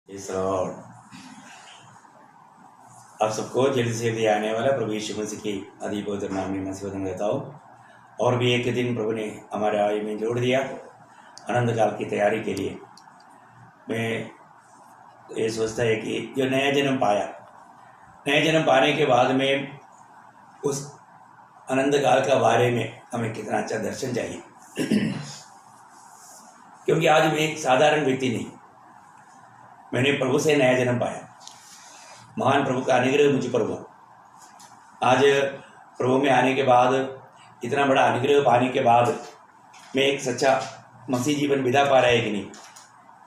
इस लॉर्ड आप सबको जल्द से जल्दी आने वाला प्रभु यीशु मसीह की अति पवित्र नाम में मैं शुभकामनाएं देता हूँ। और भी एक दिन प्रभु ने हमारे आयु में जोड़ दिया आनंद काल की तैयारी के लिए। मैं ये सोचता है कि जो नया जन्म पाया, नया जन्म पाने के बाद में उस आनंद काल का बारे में हमें कितना अच्छा दर्शन चाहिए क्योंकि आज मैं एक साधारण व्यक्ति नहीं, मैंने प्रभु से नया जन्म पाया। महान प्रभु का अनुग्रह मुझ पर हुआ। आज प्रभु में आने के बाद, इतना बड़ा अनुग्रह पाने के बाद मैं एक सच्चा मसीह जीवन बिता पा रहा है कि नहीं,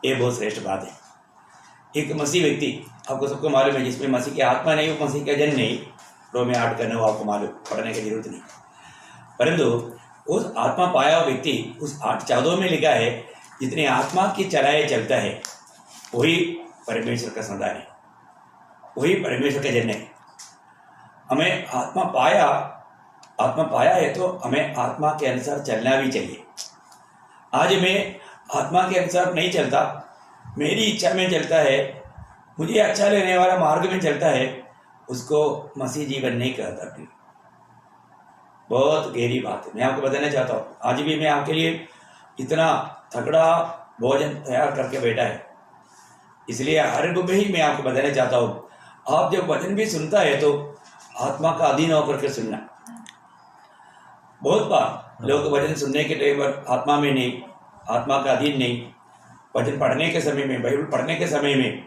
ये बहुत श्रेष्ठ बात है। एक मसीह व्यक्ति, आपको सबको मालूम है, जिसमें मसीह की आत्मा नहीं, वो मसीह का जन नहीं। रोमे 8 करना वो आपको मालूम, पढ़ने की जरूरत नहीं। परंतु उस आत्मा पाया हुआ व्यक्ति, उस 8:14 में लिखा है, जितने आत्मा की चलाए चलता है वही परमेश्वर का संतान है, वही परमेश्वर का जन है। हमें आत्मा पाया है तो हमें आत्मा के अनुसार चलना भी चाहिए। आज मैं आत्मा के अनुसार नहीं चलता, मेरी इच्छा में चलता है, मुझे अच्छा लेने वाला मार्ग में चलता है, उसको मसीह जीवन नहीं कहता। बहुत गहरी बात है, मैं आपको बताना चाहता हूँ। आज भी मैं आपके लिए इतना तगड़ा भोजन तैयार करके बैठा है, इसलिए हर में ही मैं आपको बताना चाहता हूँ। आप जब वचन भी सुनता है तो आत्मा का अधीन होकर के सुनना। बहुत बार लोग वचन सुनने के टाइम पर आत्मा में नहीं, आत्मा का अधीन नहीं, वचन पढ़ने के समय में, बाइबल पढ़ने के समय में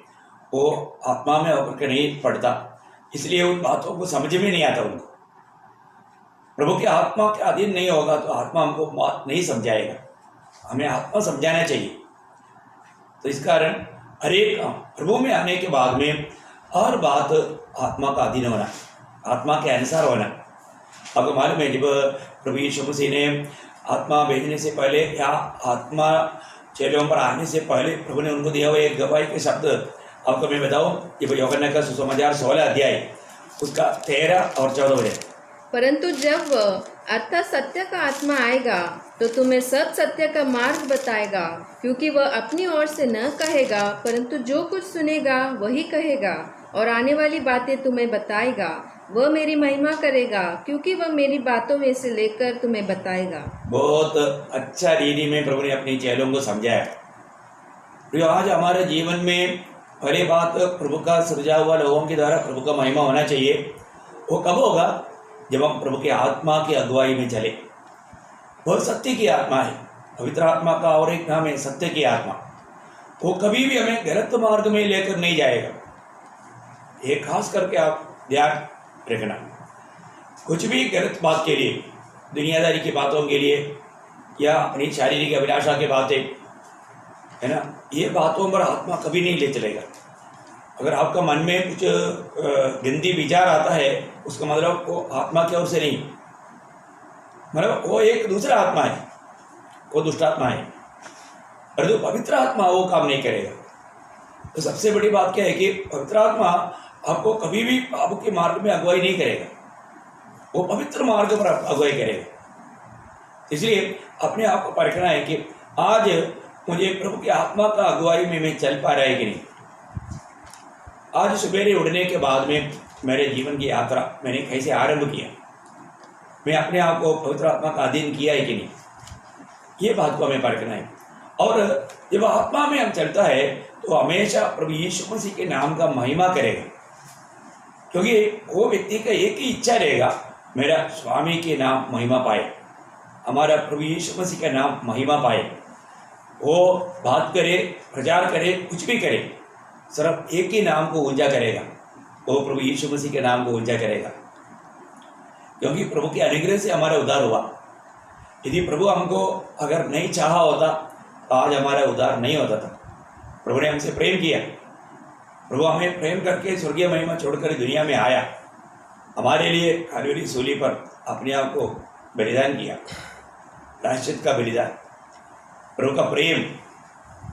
वो आत्मा में होकर के नहीं पढ़ता, इसलिए उन बातों को समझ में नहीं आता उनको। प्रभु के आत्मा के अधीन नहीं होगा तो आत्मा हमको बात नहीं समझाएगा, हमें आत्मा समझाना चाहिए। तो इस कारण हरेक प्रभु में आने के बाद में हर बात आत्मा का अधीन होना, आत्मा के अनुसार होना। आपको मालूम है, जब प्रभु यीशु मसीह ने आत्मा भेजने से पहले या आत्मा चेलों पर आने से पहले प्रभु ने उनको दिया हुआ एक गवाही के शब्द आपको मैं बताऊं। जब यूहन्ना का सुसमाचार 16 अध्याय उसका 13 और 14 है। परंतु जब अतः सत्य का आत्मा आएगा तो तुम्हें सब सत्य का मार्ग बताएगा, क्योंकि वह अपनी ओर से न कहेगा, परंतु जो कुछ सुनेगा वही कहेगा, और आने वाली बातें तुम्हें बताएगा। वह मेरी महिमा करेगा, क्योंकि वह मेरी बातों में से लेकर तुम्हें बताएगा। बहुत अच्छा रीति में प्रभु ने अपने चेलों को समझाया। तो आज हमारे जीवन में पहली बात, प्रभु का सृजा हुआ लोगों के द्वारा प्रभु का महिमा होना चाहिए। वो कब होगा? जब हम प्रभु के आत्मा की अगुवाई में चले। वह सत्य की आत्मा है, पवित्र आत्मा का और एक नाम है सत्य की आत्मा। वो कभी भी हमें गलत मार्ग में लेकर नहीं जाएगा। ये खास करके आप ध्यान रखना। कुछ भी गलत बात के लिए, दुनियादारी की बातों के लिए या अपनी शारीरिक अभिलाषा की बातें, है ना, ये बातों पर आत्मा कभी नहीं ले चलेगा। अगर आपका मन में कुछ गंदी विचार आता है, उसका मतलब वो आत्मा की ओर से नहीं, मतलब वो एक दूसरा आत्मा है, वो दुष्ट आत्मा है। पर जो पवित्र आत्मा वो काम नहीं करेगा। तो सबसे बड़ी बात क्या है कि पवित्र आत्मा आपको कभी भी पाप के मार्ग में अगुवाई नहीं करेगा, वो पवित्र मार्ग पर अगुवाई करेगा। इसलिए अपने आप को परखना है कि आज मुझे प्रभु की आत्मा का अगुवाई में मैं चल पा रहा है कि नहीं। आज सवेरे उठने के बाद में मेरे जीवन की यात्रा मैंने कैसे आरंभ किया, मैं अपने आप को पवित्र आत्मा का अधीन किया है कि नहीं, ये बात को हमें परखना है। और जब आत्मा में हम चलता है तो हमेशा प्रभु यीशु मसीह के नाम का महिमा करेगा, क्योंकि वो व्यक्ति का एक ही इच्छा रहेगा, मेरा स्वामी के नाम महिमा पाए, हमारा प्रभु यीशु मसीह का नाम महिमा पाए। वो बात करे, प्रचार करे, कुछ भी करे, सिर्फ एक ही नाम को ऊंचा करेगा, वो प्रभु यीशु मसीह के नाम को ऊंचा करेगा। क्योंकि प्रभु के अनुग्रह से हमारा उद्धार हुआ। यदि प्रभु हमको अगर नहीं चाहा होता तो आज हमारा उद्धार नहीं होता था। प्रभु ने हमसे प्रेम किया, प्रभु हमें प्रेम करके स्वर्गीय महिमा छोड़कर दुनिया में आया, हमारे लिए कलवरी सूली पर अपने आप को बलिदान किया, प्रायश्चित का बलिदान। प्रभु का प्रेम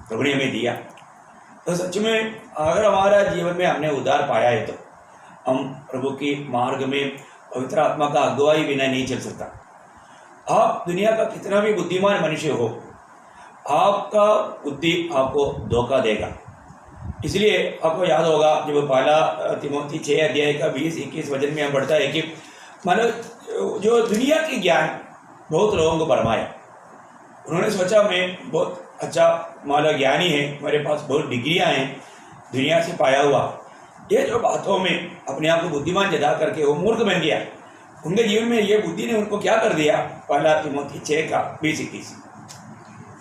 प्रभु ने हमें दिया। तो सच में अगर हमारा जीवन में हमने उद्धार पाया है तो हम प्रभु की मार्ग में पवित्र आत्मा का अगुवाई बिना नहीं चल सकता। आप दुनिया का कितना भी बुद्धिमान मनुष्य हो, आपका बुद्धि आपको धोखा देगा। इसलिए आपको याद होगा जब पहला तिमोथी 6 अध्याय का 20-21 वचन में हम पढ़ता है कि मतलब जो दुनिया की ज्ञान बहुत लोगों को भरमाया। उन्होंने सोचा मैं बहुत अच्छा माला ज्ञानी है, मेरे पास बहुत डिग्रियां हैं दुनिया से पाया हुआ, ये जो बातों में अपने आप को बुद्धिमान जता करके वो मूर्ख बन गया। उनके जीवन में ये बुद्धि ने उनको क्या कर दिया? पहला तिमोथी 6 का 20-21।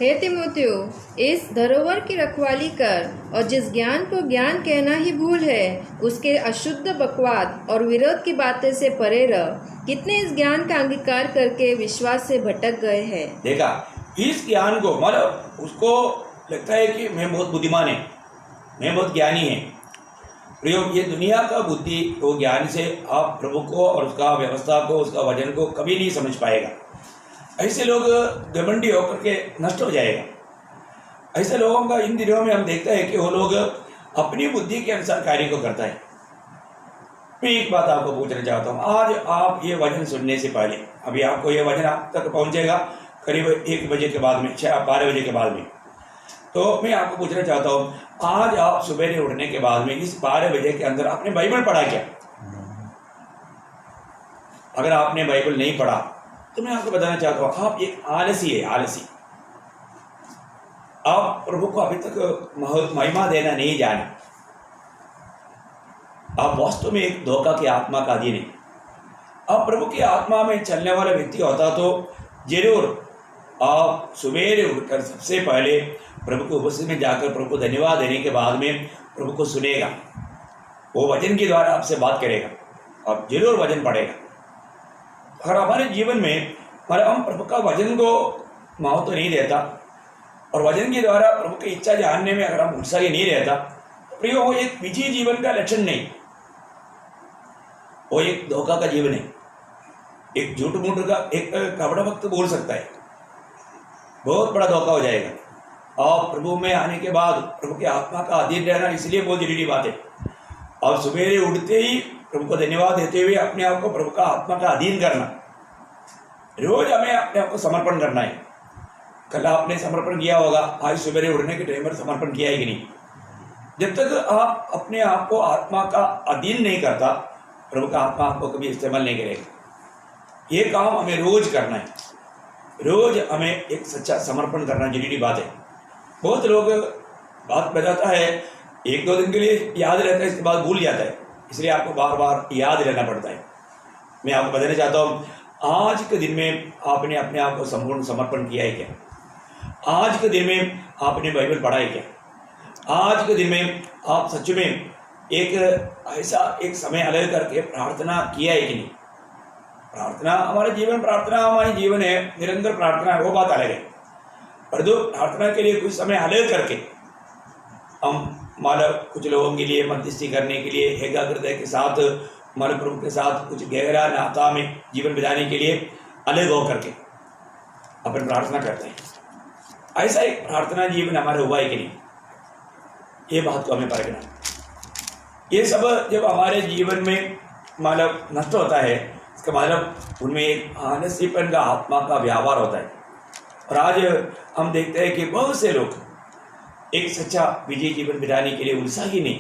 हे तिमोथियो, इस धरोहर की रखवाली कर और जिस ज्ञान को ज्ञान कहना ही भूल है उसके अशुद्ध बकवाद और विरोध की बातें से परे रह। कितने इस ज्ञान का अंगीकार करके विश्वास से भटक गए हैं। देखा, इस ज्ञान को मतलब उसको लगता है कि मैं बहुत बुद्धिमान है, मैं बहुत ज्ञानी है। प्रयोग ये दुनिया का बुद्धि वो ज्ञान से आप प्रभु को और उसका व्यवस्था को उसका वचन को कभी नहीं समझ पाएगा। ऐसे लोग घमंडी होकर के नष्ट हो जाएगा। ऐसे लोगों का इन दिनों में हम देखते हैं कि वो लोग अपनी बुद्धि के अनुसार कार्य को करता है। मैं एक बात आपको पूछना चाहता हूँ, आज आप ये वचन सुनने से पहले, अभी आपको ये वचन आप तक पहुँचेगा करीब 1 बजे के बाद में, 12 बजे के बाद में, तो मैं आपको पूछना चाहता हूँ, आज आप सुबह उठने के बाद में इस 12 बजे के अंदर आपने बाइबल पढ़ा क्या? अगर आपने बाइबल नहीं पढ़ा तो मैं आपको बताना चाहता हूँ, आप एक आलसी है, आलसी। आप प्रभु को अभी तक महिमा देना नहीं जाने। आप वास्तव में एक धोखा की आत्मा का अधीन है। आप प्रभु की आत्मा में चलने वाला व्यक्ति होता तो जरूर आप सवेरे उठकर सबसे पहले प्रभु को उपस्थिति में जाकर प्रभु को धन्यवाद देने के बाद में प्रभु को सुनेगा, वो वचन के द्वारा आपसे बात करेगा, आप जरूर वचन पढ़ेगा। अगर हमारे जीवन में हम प्रभु का वचन को महत्व नहीं देता और वचन के द्वारा प्रभु की इच्छा जानने में अगर हम उत्साही नहीं रहता, तो प्रिय वो एक विजयी जीवन का लक्षण नहीं, वो एक धोखा का जीवन है, एक झूठ मूठ का एक कपड़ा वक्त बोल सकता है, बहुत बड़ा धोखा हो जाएगा। और प्रभु में आने के बाद प्रभु की आत्मा का अधीन रहना इसलिए बहुत जरूरी बात है। और सवेरे उठते ही प्रभु को धन्यवाद देते हुए अपने आप को प्रभु का आत्मा का अधीन करना, रोज हमें अपने आप को समर्पण करना है। कल आपने समर्पण किया होगा, आज सवेरे उठने के टाइम पर समर्पण किया है कि नहीं? जब तक आप अपने आप को आत्मा का अधीन नहीं करता, प्रभु का आत्मा आपको कभी इस्तेमाल नहीं करेगा। ये काम हमें रोज करना है, रोज हमें एक सच्चा समर्पण करना जरूरी बात है। बहुत लोग बात बताता है, 1-2 दिन के लिए याद रहता है, इसके बाद भूल जाता है, इसलिए आपको बार बार याद रहना पड़ता है। मैं आपको बताना चाहता हूँ, आज के दिन में आपने अपने आप को संपूर्ण समर्पण किया है क्या? आज के दिन में आपने बाइबल पढ़ा है क्या? आज के दिन में आप सच में एक ऐसा एक समय अलग करके प्रार्थना किया है कि नहीं? प्रार्थना हमारे जीवन, प्रार्थना हमारे जीवन है, निरंतर प्रार्थना है, वो बात अलग है। पर जो प्रार्थना के लिए कुछ समय अलग करके हम मतलब कुछ लोगों के लिए मध्यस्थी करने के लिए एकाग्रता के साथ मतलब प्रभु के साथ कुछ गहरा नाता में जीवन बिताने के लिए अलग हो करके अपन प्रार्थना करते हैं, ऐसा एक प्रार्थना जीवन हमारे हुआ है कि नहीं? ये बात को हमें परखना। ये सब जब हमारे जीवन में मतलब नष्ट होता है, इसका मतलब उनमें एक आलसीपन का आत्मा का व्यवहार होता है। और आज हम देखते हैं कि बहुत से लोग एक सच्चा विजयी जीवन बिताने के लिए उत्साही नहीं।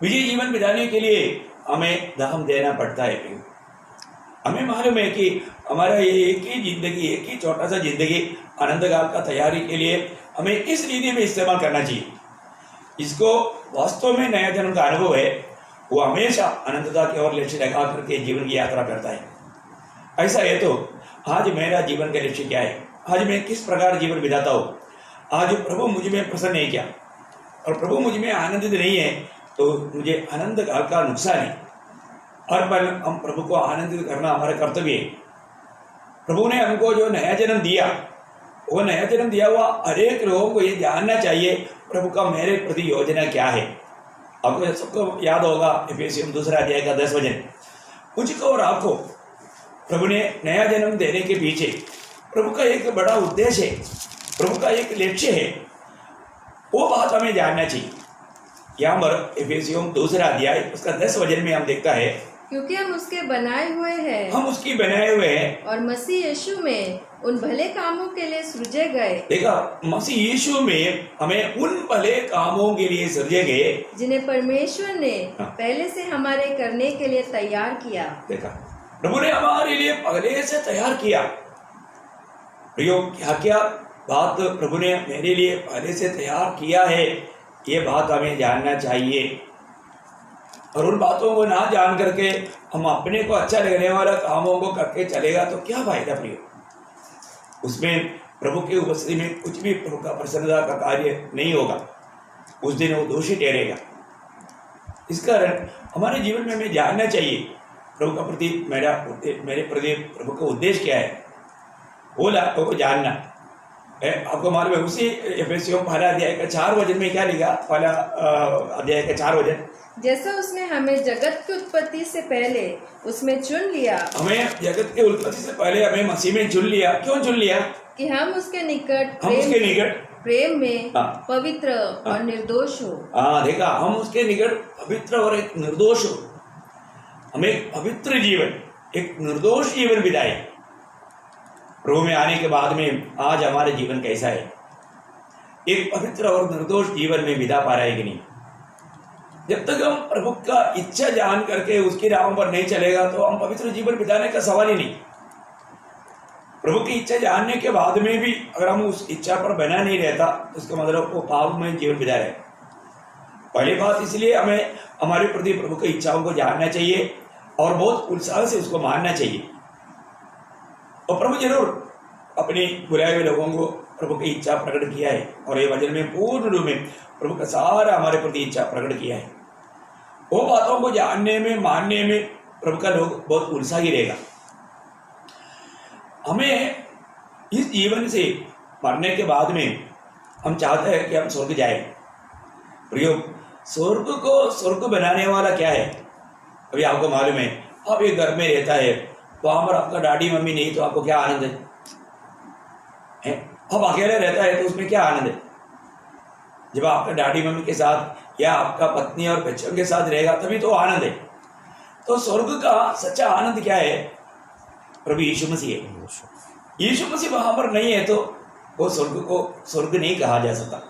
विजयी जीवन बिताने के लिए हमें दाम देना पड़ता है। हमें मालूम है कि हमारा ये एक ही जिंदगी, एक ही छोटा सा जिंदगी अनंत काल का तैयारी के लिए हमें किस रीति में इस्तेमाल करना चाहिए, इसको वास्तव में नया जन्म का अनुभव है, वो हमेशा अनंतता की ओर लक्ष्य लगा करके जीवन की यात्रा करता है। ऐसा है तो आज मेरा जीवन का लक्ष्य क्या है? आज मैं किस प्रकार जीवन बिताता हूँ? आज प्रभु मुझ में प्रसन्न है क्या? और प्रभु मुझ में आनंदित नहीं है तो मुझे आनंद काल का नुकसान है। हर पल हम प्रभु को आनंदित करना हमारा कर्तव्य है। प्रभु ने हमको जो नया जन्म दिया, वो नया जन्म दिया हुआ हर एक लोगों को ये जानना चाहिए प्रभु का मेरे प्रति योजना क्या है। आपको सबको याद होगा एफेसियों 2 अध्याय का 10 वचन, मुझको और आपको प्रभु ने नया जन्म देने के पीछे प्रभु का एक बड़ा उद्देश्य है, प्रभु का एक लक्ष्य है, वो बात हमें जानना चाहिए। यहाँ पर एफेसियों 2 अध्याय उसका 10 वचन में हम देखता है, क्योंकि हम उसके बनाए हुए हैं हम उसकी बनाए हुए हैं। और मसीह यीशु में उन भले कामों के लिए सृजे गए देखा, मसीह यीशु में हमें उन भले कामों के लिए सृजे गए जिन्हें परमेश्वर ने हाँ। पहले से हमारे करने के लिए तैयार किया। देखा, प्रभु ने हमारे लिए पहले से तैयार किया। प्रियो, क्या क्या बात प्रभु ने मेरे लिए पहले से तैयार किया है, ये बात हमें जानना चाहिए। और उन बातों को ना जान करके हम अपने को अच्छा लगने वाला कामों को करके चलेगा तो क्या फायदा प्रियो? उसमें प्रभु की उपस्थिति में कुछ भी प्रभु का प्रसन्नता का कार्य नहीं होगा। उस दिन वो दोषी ठहरेगा। इस कारण हमारे जीवन में हमें जानना चाहिए प्रभु का प्रति मेरे प्रति प्रभु का उद्देश्य क्या है, वो जानना। आपको मालूम है, उसी एफेसियों पहला अध्याय का 4 वचन में क्या लिखा? पहला अध्याय का 4 वचन, जैसा उसने हमें जगत की उत्पत्ति से पहले उसमें चुन लिया। हमें जगत के उत्पत्ति से पहले हमें मसीह में चुन लिया। क्यों चुन लिया? कि हम उसके निकट प्रेम में पवित्र और निर्दोष हो। देखा, हम उसके निकट पवित्र और एक निर्दोष हो। हमें एक पवित्र जीवन, एक निर्दोष जीवन बिताए। प्रभु में आने के बाद में आज हमारे जीवन कैसा है? एक पवित्र और निर्दोष जीवन में बिता पा रहा है कि नहीं? जब तक हम प्रभु का इच्छा जान करके उसकी राहों पर नहीं चलेगा तो हम पवित्र जीवन बिताने का सवाल ही नहीं। प्रभु की इच्छा जानने के बाद में भी अगर हम उस इच्छा पर बना नहीं रहता तो उसका मतलब वो पाप में जीवन बिता रहे। पहली बात, इसलिए हमें हमारे प्रति प्रभु की इच्छाओं को जानना चाहिए और बहुत उत्साह से उसको मानना चाहिए। और प्रभु जरूर अपने बुलाए हुए लोगों को प्रभु की इच्छा प्रकट किया है और ये वचन में पूर्ण रूप में प्रभु का सारा हमारे प्रति इच्छा प्रकट किया है। वो बातों को जानने में, मानने में प्रभु का लोग बहुत उत्साही रहेगा। हमें इस जीवन से मरने के बाद में हम चाहते हैं कि हम स्वर्ग जाए। प्रियो, स्वर्ग को स्वर्ग बनाने वाला क्या है? अभी आपको मालूम है, आप एक घर में रहता है, वहां पर आपका डैडी मम्मी नहीं तो आपको क्या आनंद है? अब अकेले रहता है तो उसमें क्या आनंद है? जब आपका डैडी मम्मी के साथ या आपका पत्नी और बच्चों के साथ रहेगा तभी तो आनंद है। तो स्वर्ग का सच्चा आनंद क्या है? प्रभु यीशु मसीह है। यीशु मसीह वहां पर नहीं है तो वो स्वर्ग को स्वर्ग नहीं कहा जा सकता।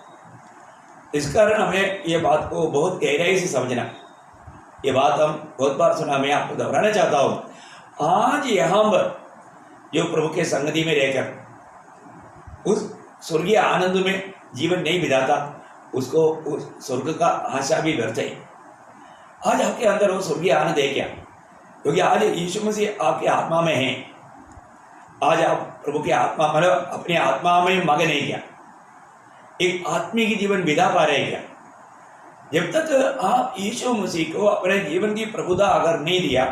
इस कारण हमें ये बात को बहुत गहराई से समझना। ये बात हम बहुत बार सुना, मैं आपको दोहराना चाहता हूँ। आज यहाँ पर जो प्रभु के संगति में रहकर उस स्वर्गीय आनंद में जीवन नहीं बिताता, उसको उस स्वर्ग का आशा भी व्यर्थ है। आज आपके अंदर वो स्वर्गीय आनंद है क्या? क्योंकि आज यीशु मसीह आपके आत्मा में है। आज आप प्रभु की आत्मा मतलब अपनी आत्मा में मगन है क्या? एक आत्मिक जीवन बिता पा रहे क्या? जब तक आप यीशु मसीह को अपने जीवन की प्रभुता अगर नहीं दिया,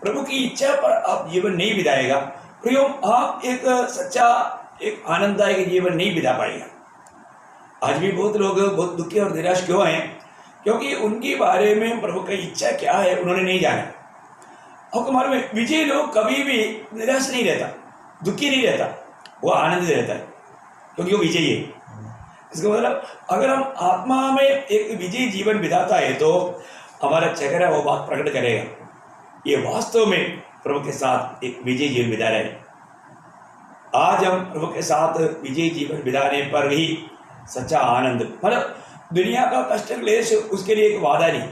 प्रभु की इच्छा पर आप जीवन नहीं बिताएगा, प्रियो, आप एक सच्चा एक आनंददायक जीवन नहीं बिता पाएगा। आज भी बहुत लोग बहुत दुखी और निराश क्यों हैं? क्योंकि उनके बारे में प्रभु की इच्छा क्या है उन्होंने नहीं जाना। आपको मालूम है, विजयी लोग कभी भी निराश नहीं रहता, दुखी नहीं रहता, वो आनंदित रहता है क्योंकि वो विजयी है। इसका मतलब अगर हम आत्मा में एक विजयी जीवन बिताता है तो हमारा चेहरा वो बात प्रकट करेगा, ये वास्तव में प्रभु के साथ एक विजयी जीवन बिता रहे हैं। आज हम प्रभु के साथ विजयी जीवन बिताने पर ही सच्चा आनंद, मतलब दुनिया का कष्ट क्लेश उसके लिए एक वादा नहीं।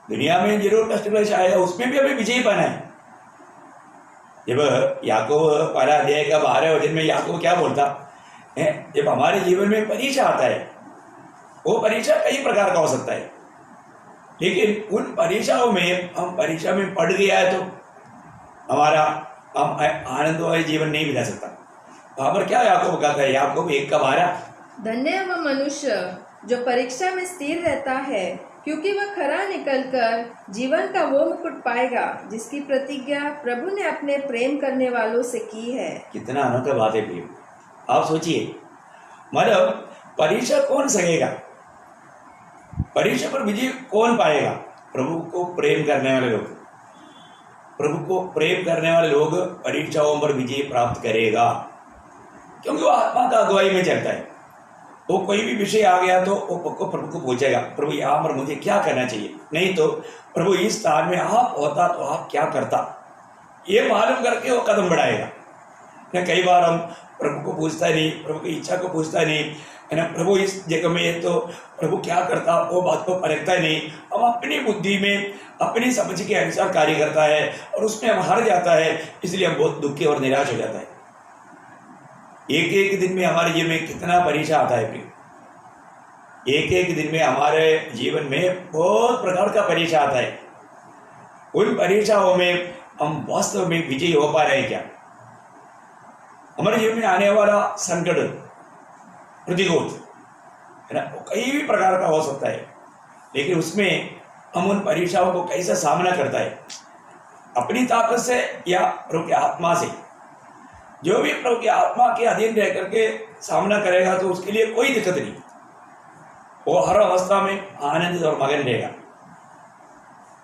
दुनिया में जरूर कष्ट क्लेश आएगा, उसमें भी हमें विजयी पाना है। जब याकूब पहला अध्याय का 12 वचन में याकूब क्या बोलता है? जब हमारे जीवन में परीक्षा आता है, वो परीक्षा कई प्रकार का हो सकता है, लेकिन उन परीक्षाओं में हम परीक्षा में पढ़ गया है तो हमारा हम आनंदमय जीवन नहीं बिता सकता। वहां पर क्या याकूब कहता है? याकूब 1:12, धन्य वह मनुष्य जो परीक्षा में स्थिर रहता है, क्योंकि वह खरा निकलकर जीवन का वो मुकुट पाएगा जिसकी प्रतिज्ञा प्रभु ने अपने प्रेम करने वालों से की है। कितना अनोखा बात है प्रिय। आप सोचिए, मतलब परीक्षा कौन सहेगा? परीक्षा पर विजय कौन पाएगा? प्रभु को प्रेम करने वाले लोग। प्रभु को प्रेम करने वाले लोग परीक्षाओं पर विजय प्राप्त करेगा, क्योंकि वो आत्मा का अगुवाई में चलता है। वो कोई भी विषय आ गया तो वो प्रभु को पूछेगा, प्रभु यहाँ पर मुझे क्या करना चाहिए, नहीं तो प्रभु इस स्थान में आप होता तो आप क्या करता, ये मालूम करके वो कदम बढ़ाएगा। कई बार हम प्रभु को पूछता नहीं, प्रभु की इच्छा को पूछता नहीं, है ना, प्रभु इस जगह में है तो प्रभु क्या करता, वो बात को परखता ही नहीं। हम अपनी बुद्धि में अपनी समझ के अनुसार कार्य करता है और उसमें हम हार जाता है, इसलिए हम बहुत दुखी और निराश हो जाता है। एक एक दिन में हमारे जीवन में कितना परीक्षा आता है प्रिय, एक एक दिन में हमारे जीवन में बहुत प्रकार का परीक्षा आता है। उन परीक्षाओं में हम वास्तव में विजयी हो पा रहे हैं क्या? हमारे जीवन में आने वाला संकट प्रतिकूल है ना, कई भी प्रकार का हो सकता है, लेकिन उसमें हम उन परीक्षाओं को कैसे सामना करता है, अपनी ताकत से या प्रभु की आत्मा से। जो भी प्रभु की आत्मा के अधीन रह करके सामना करेगा तो उसके लिए कोई दिक्कत नहीं, वो हर अवस्था में आनंदित और मगन रहेगा।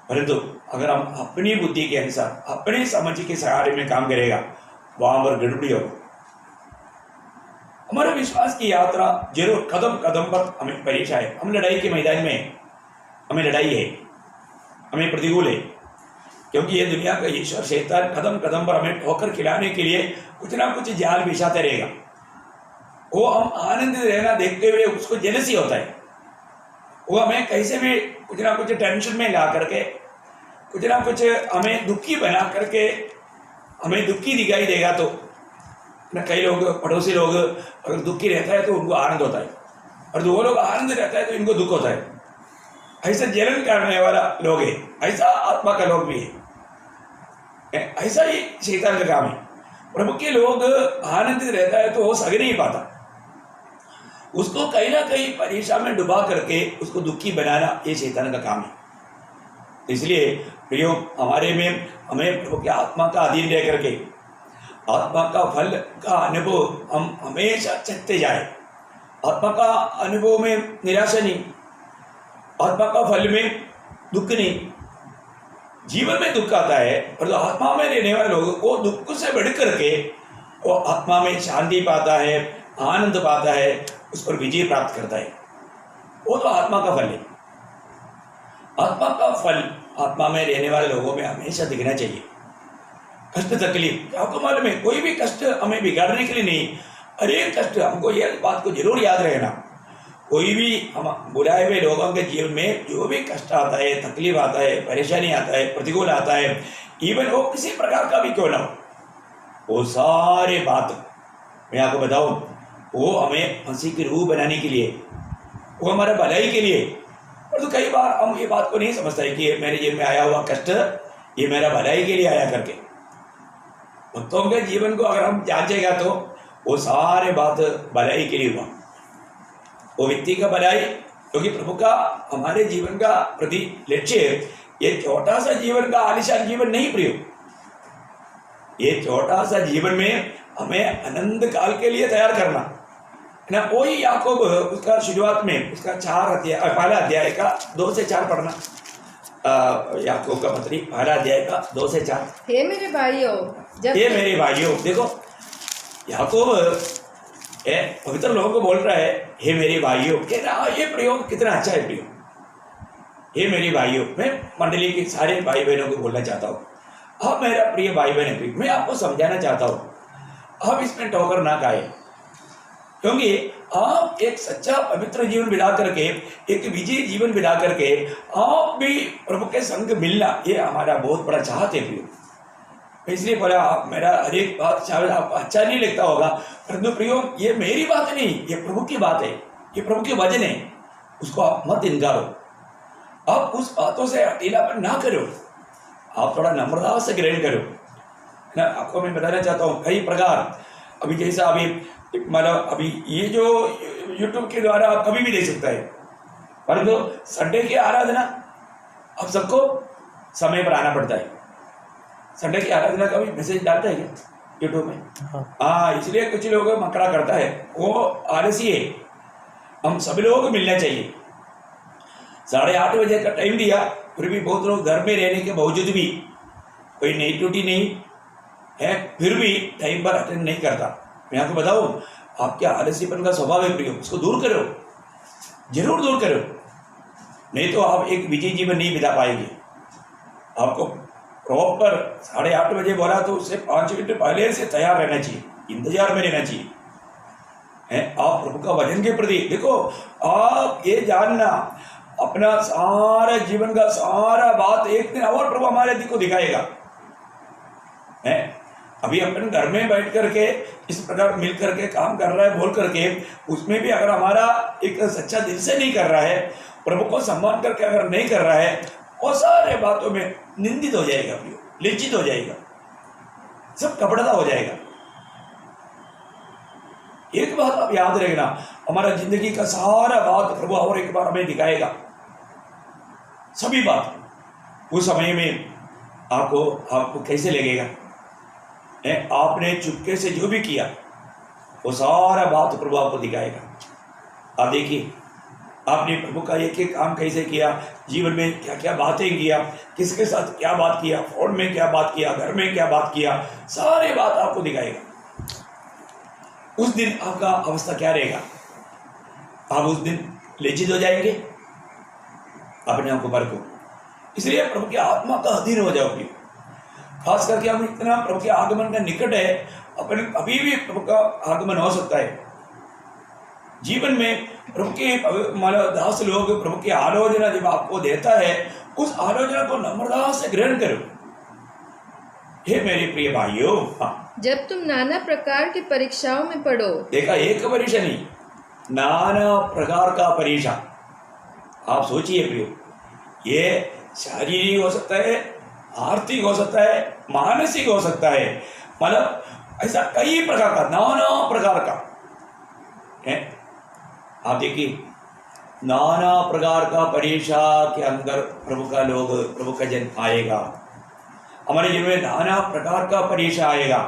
परंतु अगर हम अपनी बुद्धि के अनुसार अपनी समझ के सहारे में काम करेगा, वहां पर गड़बड़ी होगा। हमारे विश्वास की यात्रा जरूर कदम कदम पर हमें परीक्षा है। हम लड़ाई के मैदान में, हमें लड़ाई है, हमें प्रतिकूल है, क्योंकि ये दुनिया का ईश्वर शैतान कदम कदम पर हमें ठोकर खिलाने के लिए कुछ ना कुछ जाल बिछाते रहेगा। वो हम आनंदित रहना देखते हुए उसको जेलसी होता है, वो हमें कैसे भी कुछ ना कुछ टेंशन में ला करके, कुछ ना कुछ हमें दुखी बना करके हमें दुखी दिखाई देगा। तो ना कई लोग, पड़ोसी लोग अगर दुखी रहता है तो उनको आनंद होता है, और जो वो लोग आनंद रहता है तो इनको दुख होता है। ऐसा जलन करने वाला लोग है, ऐसा आत्मा का लोग भी है, ऐसा ही शैतान का काम है। प्रभु के लोग आनंदित रहता है तो वो सह नहीं पाता, उसको कहीं ना कहीं परीक्षा में डुबा करके उसको दुखी बनाना ये शैतान का काम है। इसलिए प्रियो, हमारे में हमें प्रभु की आत्मा का अधीन रह करके आत्मा का फल का अनुभव हम हमेशा चखते जाए। आत्मा का अनुभव में निराशा नहीं, आत्मा का फल में दुख नहीं। जीवन में दुख आता है, पर तो आत्मा में रहने वाले लोगों को दुख से बढ़ करके वो आत्मा में शांति पाता है, आनंद पाता है, उस पर विजय प्राप्त करता है। वो तो आत्मा का फल है। आत्मा का फल आत्मा में रहने वाले लोगों में हमेशा दिखना चाहिए। कष्ट तकलीफ, आपको मालूम है, कोई भी कष्ट हमें बिगाड़ने के लिए नहीं, हर एक कष्ट हमको ये बात को जरूर याद रहना, कोई भी हम बुलाए हुए लोगों के जीवन में जो भी कष्ट आता है, तकलीफ आता है, परेशानी आता है, प्रतिकूल आता है, इवन वो किसी प्रकार का भी क्यों ना हो, वो सारे बात मैं आपको बताऊं, वो हमें मसीह की रूह बनाने के लिए, वो हमारे भलाई के लिए। और तो कई बार हम ये बात को नहीं समझता है कि मेरे जीवन में आया हुआ कष्ट ये मेरा भलाई के लिए आया करके। भक्तों के जीवन को अगर हम जांचेगा तो वो सारे बात भलाई के लिए हुआ, वो व्यक्ति का भलाई, क्योंकि प्रभु का हमारे जीवन का प्रति लक्ष्य ये छोटा सा जीवन का आलिशान जीवन नहीं प्रिय, ये छोटा सा जीवन में हमें अनंत काल के लिए तैयार करना है ना। वही याकूब उसका शुरुआत में उसका पहला अध्याय का 2 से 4 पढ़ना, याकूब का पत्री पहला अध्याय का 2 से 4। हे मेरे भाइयों, हे मेरे भाइयों, देखो याकूब पवित्र लोगों को बोल रहा है हे मेरे भाइयों, कह रहा ये प्रयोग कितना अच्छा है प्रियो। हे मेरे भाइयों, मैं मंडली के सारे भाई बहनों को बोलना चाहता हूँ, आप मेरा प्रिय भाई बहन प्रिय, मैं आपको समझाना चाहता हूँ, आप इसमें ठोकर ना खाए, क्योंकि आप एक सच्चा पवित्र जीवन बिता करके, एक विजयी जीवन बिता करके आप भी प्रभु के संग मिलना, ये हमारा बहुत बड़ा चाहत है प्रियो। इसलिए बोला, आप मेरा हर एक बात शायद आपको अच्छा नहीं लगता होगा, परंतु प्रियो ये मेरी बात नहीं, ये प्रभु की बात है, ये प्रभु के वचन है, उसको आप मत इनकारो, आप उस बातों से अकेलापन ना करो, आप थोड़ा नम्रता से ग्रहण करो ना। आपको मैं बताना चाहता हूँ कई प्रकार, अभी जैसा अभी मतलब अभी ये जो यूट्यूब के द्वारा आप कभी भी देख सकता है, परंतु संडे की आराधना आप सबको समय पर आना पड़ता है। संडे की आराधना का भी मैसेज डालता है क्या यूट्यूब में? हाँ, इसलिए कुछ लोग मकड़ा करता है, वो आलसी है। हम सभी लोग मिलना चाहिए। 8:30 बजे का टाइम दिया, फिर भी बहुत लोग घर में रहने के बावजूद भी, कोई नई ड्यूटी नहीं है, फिर भी टाइम पर अटेंड नहीं करता। मैं आपको बताऊं, आपके आलसीपन का स्वभाव है प्रियो, उसको दूर करो, जरूर दूर करो, नहीं तो आप एक विजयी जीवन नहीं बिता पाएंगे। आपको प्रॉपर 8:30 बजे बोला तो उससे 5 मिनट पहले से तैयार रहना चाहिए, इंतजार में रहना चाहिए। आप प्रभु का वचन के प्रति देखो, आप ये जानना अपना सारा जीवन का सारा बात एक दिन और प्रभु हमारे को दिखाएगा। अभी अपन घर में बैठ करके इस प्रकार मिल करके काम कर रहा है बोल करके, उसमें भी अगर हमारा एक सच्चा दिल से नहीं कर रहा है, प्रभु को सम्मान करके अगर नहीं कर रहा है, वो सारे बातों में निंदित हो जाएगा, लिज्जित हो जाएगा, सब कपड़ता हो जाएगा। एक बात आप याद रखना, हमारा जिंदगी का सारा बात प्रभु और एक बार हमें दिखाएगा, सभी बात। उस समय में आपको कैसे लगेगा? आपने चुपके से जो भी किया वो सारा बात प्रभु आपको दिखाएगा। आप देखिए, आपने प्रभु का एक एक काम कैसे किया, जीवन में क्या क्या बातें किया, किसके साथ क्या बात किया, फोन में क्या बात किया, घर में क्या बात किया, सारी बात आपको दिखाएगा। उस दिन आपका अवस्था क्या रहेगा? आप उस दिन लज्जित हो जाएंगे, अपने आप को परखो। इसलिए प्रभु के आत्मा का अधीन हो जाओ। खास करके हम इतना प्रभु के आगमन का निकट है, अपने अभी भी प्रभु का आगमन हो सकता है। जीवन में प्रभु के दास लोग प्रभु की आलोचना जब आपको देता है, उस आलोचना को नम्रता से ग्रहण करो। हे मेरे प्रिय भाइयों, जब तुम नाना प्रकार की परीक्षाओं में पढ़ो, देखा, एक परीक्षा नहीं, नाना प्रकार का परीक्षा। आप सोचिए प्रियो, ये शारीरिक हो सकता है, आर्थिक हो सकता है, मानसिक हो सकता है, मतलब ऐसा कई प्रकार का, नाना प्रकार का है। आप देखिए, नाना प्रकार का परीक्षा के अंदर प्रभु का लोग, प्रभु का जन आएगा। हमारे जीवन में नाना प्रकार का परीक्षा आएगा।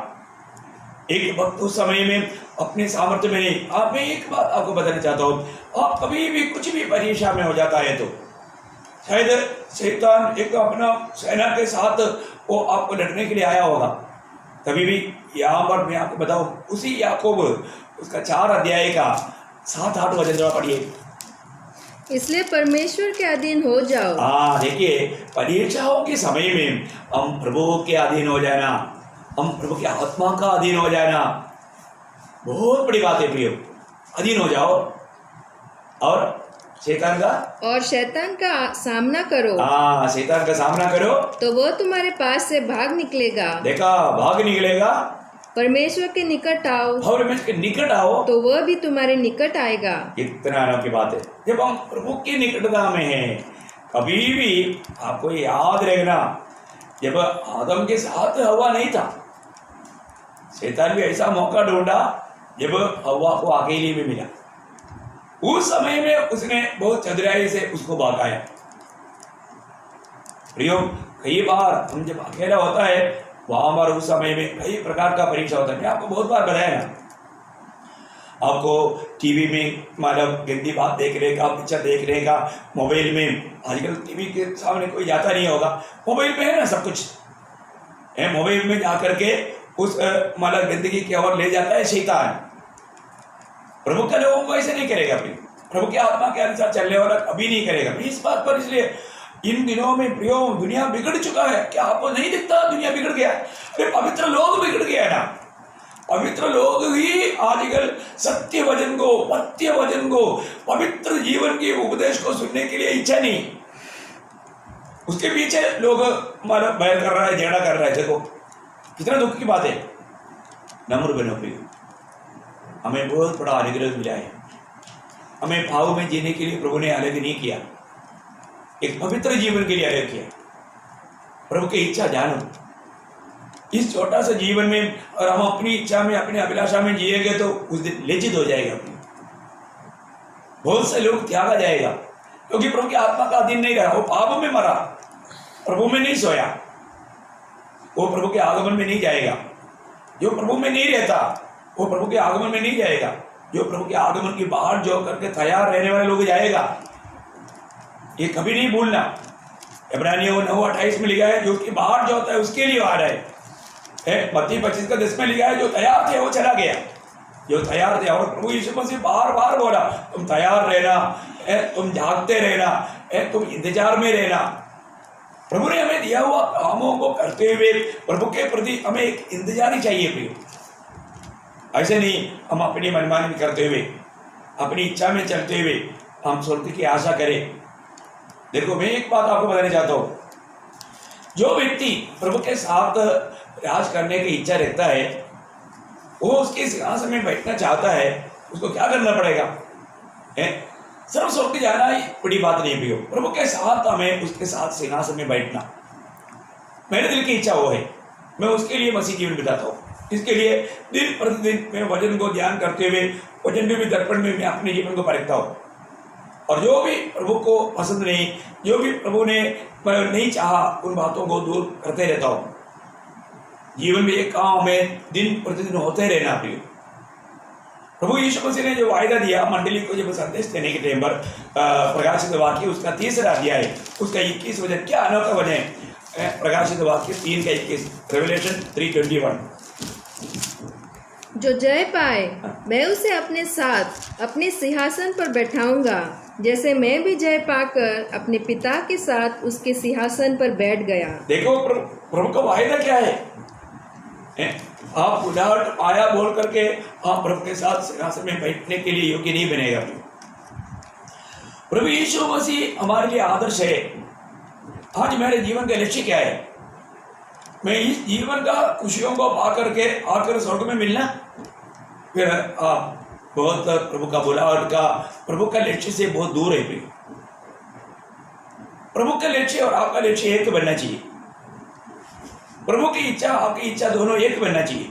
एक वक्त उस समय में अपने सामर्थ्य में नहीं। आप मैं एक बात आपको बताना चाहता हूँ, आप कभी भी कुछ भी परीक्षा में हो जाता है तो शायद शैतान एक अपना सेना के साथ वो आपको लड़ने के लिए आया होगा। कभी भी यहाँ पर मैं आपको बताऊं, उसी याकूब उसका 4 अध्याय का 7-8 वचन जरा पढ़िए। इसलिए परमेश्वर के अधीन हो जाओ। हाँ, देखिए, परीक्षाओं के समय में हम प्रभु के अधीन हो जाना, हम प्रभु के आत्मा का अधीन हो जाना, बहुत बड़ी बात है प्रियो। अधीन हो जाओ और शैतान का सामना करो। हाँ, शैतान का सामना करो तो वो तुम्हारे पास से भाग निकलेगा। देखा, भाग निकलेगा। परमेश्वर के निकट आओ, और परमेश्वर के निकट आओ तो वह भी तुम्हारे निकट आएगा। कितना अनोखी बात है। जब हम प्रभु की निकटता में हैं, कभी भी आपको याद रखना, जब आदम के साथ हवा नहीं था, शैतान भी ऐसा मौका ढूंढा जब हवा को अकेले में मिला। उस समय में उसने बहुत चतुराई से उसको भगाया। प्रियो, कई बार हम जब अकेला होता है, वहां पर उस समय में कई प्रकार का परीक्षा होता है। मैं आपको बहुत बार बताया ना, आपको टीवी में मतलब गंदी बात देखने का, पिक्चर देखने का, मोबाइल में, आजकल टीवी के सामने कोई जाता नहीं होगा, मोबाइल में है ना सब कुछ है। मोबाइल में जाकर के उस मतलब गंदगी की ओर ले जाता है शैतान। प्रभु के लोगों को ऐसे नहीं करेगा, प्रभु के आत्मा के अनुसार चलने वाला कभी नहीं करेगा। इस बात पर इसलिए इन दिनों में प्रियो दुनिया बिगड़ चुका है। क्या आपको नहीं दिखता दुनिया बिगड़ गया है? अरे पवित्र लोग बिगड़ गया है ना। पवित्र लोग ही आजकल सत्य वचन को, पत्य वचन को, पवित्र जीवन के उपदेश को सुनने के लिए इच्छा नहीं, उसके पीछे लोग मतलब बैर कर रहा है, झगड़ा कर रहा है। देखो कितना दुख की बात है। नम्र बनो प्रियो, हमें बहुत बड़ा अनुग्रह मिला है। हमें भाव में जीने के लिए प्रभु ने अलग नहीं किया, एक पवित्र जीवन के लिए अलग किया। प्रभु की इच्छा जानो। इस छोटा सा जीवन में और हम अपनी इच्छा में, अपनी अभिलाषा में जिएंगे तो उस दिन लज्जित हो जाएगा। बहुत से लोग त्यागा जाएगा, क्योंकि प्रभु की आत्मा का अधीन नहीं रहा। वो पाप में मरा, प्रभु में नहीं सोया, वो प्रभु के आगमन में नहीं जाएगा। जो प्रभु में नहीं रहता वो प्रभु के आगमन में नहीं जाएगा। जो प्रभु के आगमन की बाहर जो करके तैयार रहने वाले लोग जाएगा, ये कभी नहीं भूलना। इब्रानियों 9:28 में लिखा है, जो कि बाहर जो होता है उसके लिए आ रहा है। मत्ती 25:10 में लिखा है, जो तैयार थे वो चला गया। जो तैयार थे, और प्रभु यीशु मसीह बार बार बोला तुम तैयार रहना, तुम जागते रहना, तुम इंतजार में रहना। प्रभु ने हमें दिया हुआ कामों को करते हुए प्रभु के प्रति हमें एक इंतजारी चाहिए प्रिय। ऐसे नहीं हम अपनी मनमानी करते हुए, अपनी इच्छा में चलते हुए हम स्वर्ग की आशा करें। देखो मैं एक बात आपको बताना चाहता हूँ, जो व्यक्ति प्रभु के साथ राज करने की इच्छा रखता है, वो उसके सिंहासन में बैठना चाहता है, उसको क्या करना पड़ेगा? सिर्फ स्वर्ग जाना ही बड़ी बात नहीं प्रियो, प्रभु के साथ हमें उसके साथ सिंहासन में बैठना मेरे दिल की इच्छा वो है। मैं उसके लिए मसीह जीवन बिताता हूँ। इसके लिए दिन प्रतिदिन मैं वचन को ध्यान करते हुए, वचन में भी दर्पण में मैं अपने जीवन को परखता हूँ, और जो भी प्रभु को पसंद नहीं, जो भी प्रभु ने नहीं चाहा, उन बातों को दूर करते रहता हूँ। जीवन में एक काम हमें दिन प्रतिदिन होते रहना प्रिय। प्रभु यीशु मसीह ने जो वायदा दिया मंडली को जब संदेश देने के टाइम पर, प्रकाशित वाक्य उसका 3रा अध्याय, उसका 21 वचन, क्या अनोखा वचन है। प्रकाशित वाक्य 3 का 21, रेवलेशन 3:21। जो जय पाए मैं उसे अपने साथ अपने सिंहासन पर बैठाऊंगा, जैसे मैं भी जय पाकर अपने पिता के साथ उसके सिंहासन पर बैठ गया। देखो प्रभु का वायदा क्या है? आप उदाहरण पाया बोल करके आप प्रभु के साथ सिंहासन में बैठने के लिए योग्य नहीं बनेगा। प्रभु यीशु मसीह हमारे लिए आदर्श है। आज मेरे जीवन का लक्ष्य क्या है? मैं इस जीवन का खुशियों को पा करके आकर स्वर्ग में मिलना, फिर आप बहुत प्रभु का बुलाहट का, प्रभु का लक्ष्य से बहुत दूर है। प्रभु का लक्ष्य और आपका लक्ष्य एक बनना चाहिए। प्रभु की इच्छा आपकी इच्छा दोनों एक बनना चाहिए,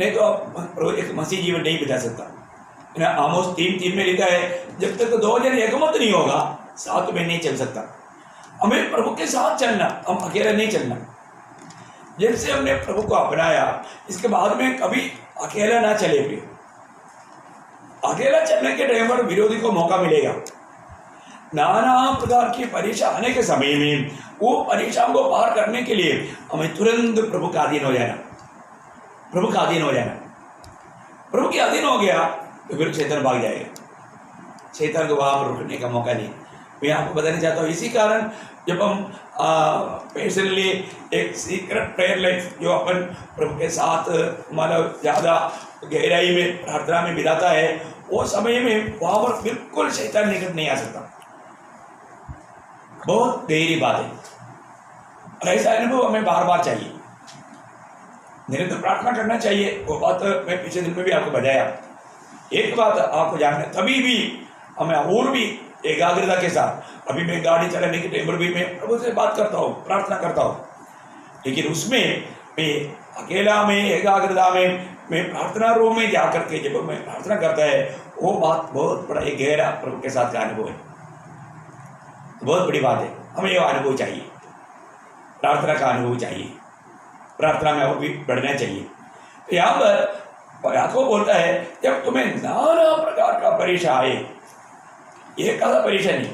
नहीं तो आप एक मसीह जीवन नहीं बिता सकता। आमोस 3:3 में लिखा है, जब तक 2 जन एकमत नहीं होगा साथ में नहीं चल सकता। हमें प्रभु के साथ चलना, हम अकेला नहीं चलना। जब से हमने प्रभु को अपनाया, इसके बाद में कभी अकेला ना चले भी। अकेला चलने के टाइम पर विरोधी को मौका मिलेगा। नाना प्रकार की परीक्षा आने के समय में वो परीक्षाओं को पार करने के लिए हमें तुरंत प्रभु का अधीन हो जाना, प्रभु का अधीन हो जाना। प्रभु के अधीन हो गया तो फिर शैतान भाग जाएगा, शैतान को वहां पर रुकने का मौका नहीं। मैं आपको बताना चाहता हूँ, इसी कारण जब हम पर्सनली एक सीक्रेट प्रेयर लाइफ जो अपन प्रभु के साथ मतलब ज़्यादा गहराई में प्रार्थना में बिताता है, वो समय में वहां पर बिल्कुल शैतान निकट नहीं आ सकता। बहुत गहरी बात है, और ऐसा अनुभव हमें बार बार चाहिए। निरंतर प्रार्थना करना चाहिए। वो बात मैं पिछले दिन में भी आपको बताया। एक बात आपको जानना, तभी भी हमें और भी एकाग्रता के साथ, अभी मैं गाड़ी चलाने के टाइम पर भी मैं प्रभु से बात करता हूँ, प्रार्थना करता हूँ, लेकिन उसमें मैं अकेला में एकाग्रता में मैं प्रार्थना रूम में जा करके जब मैं प्रार्थना करता है, वो बात बहुत बड़ा एक गहरा प्रभु के साथ का अनुभव है। बहुत बड़ी बात है, हमें ये अनुभव चाहिए, प्रार्थना का अनुभव चाहिए, प्रार्थना में और भी बढ़ना चाहिए। तो यहाँ पर याकूब बोलता है, जब तुम्हें नाना प्रकार का परीक्षा आए, ये कैसा परीक्षा नहीं,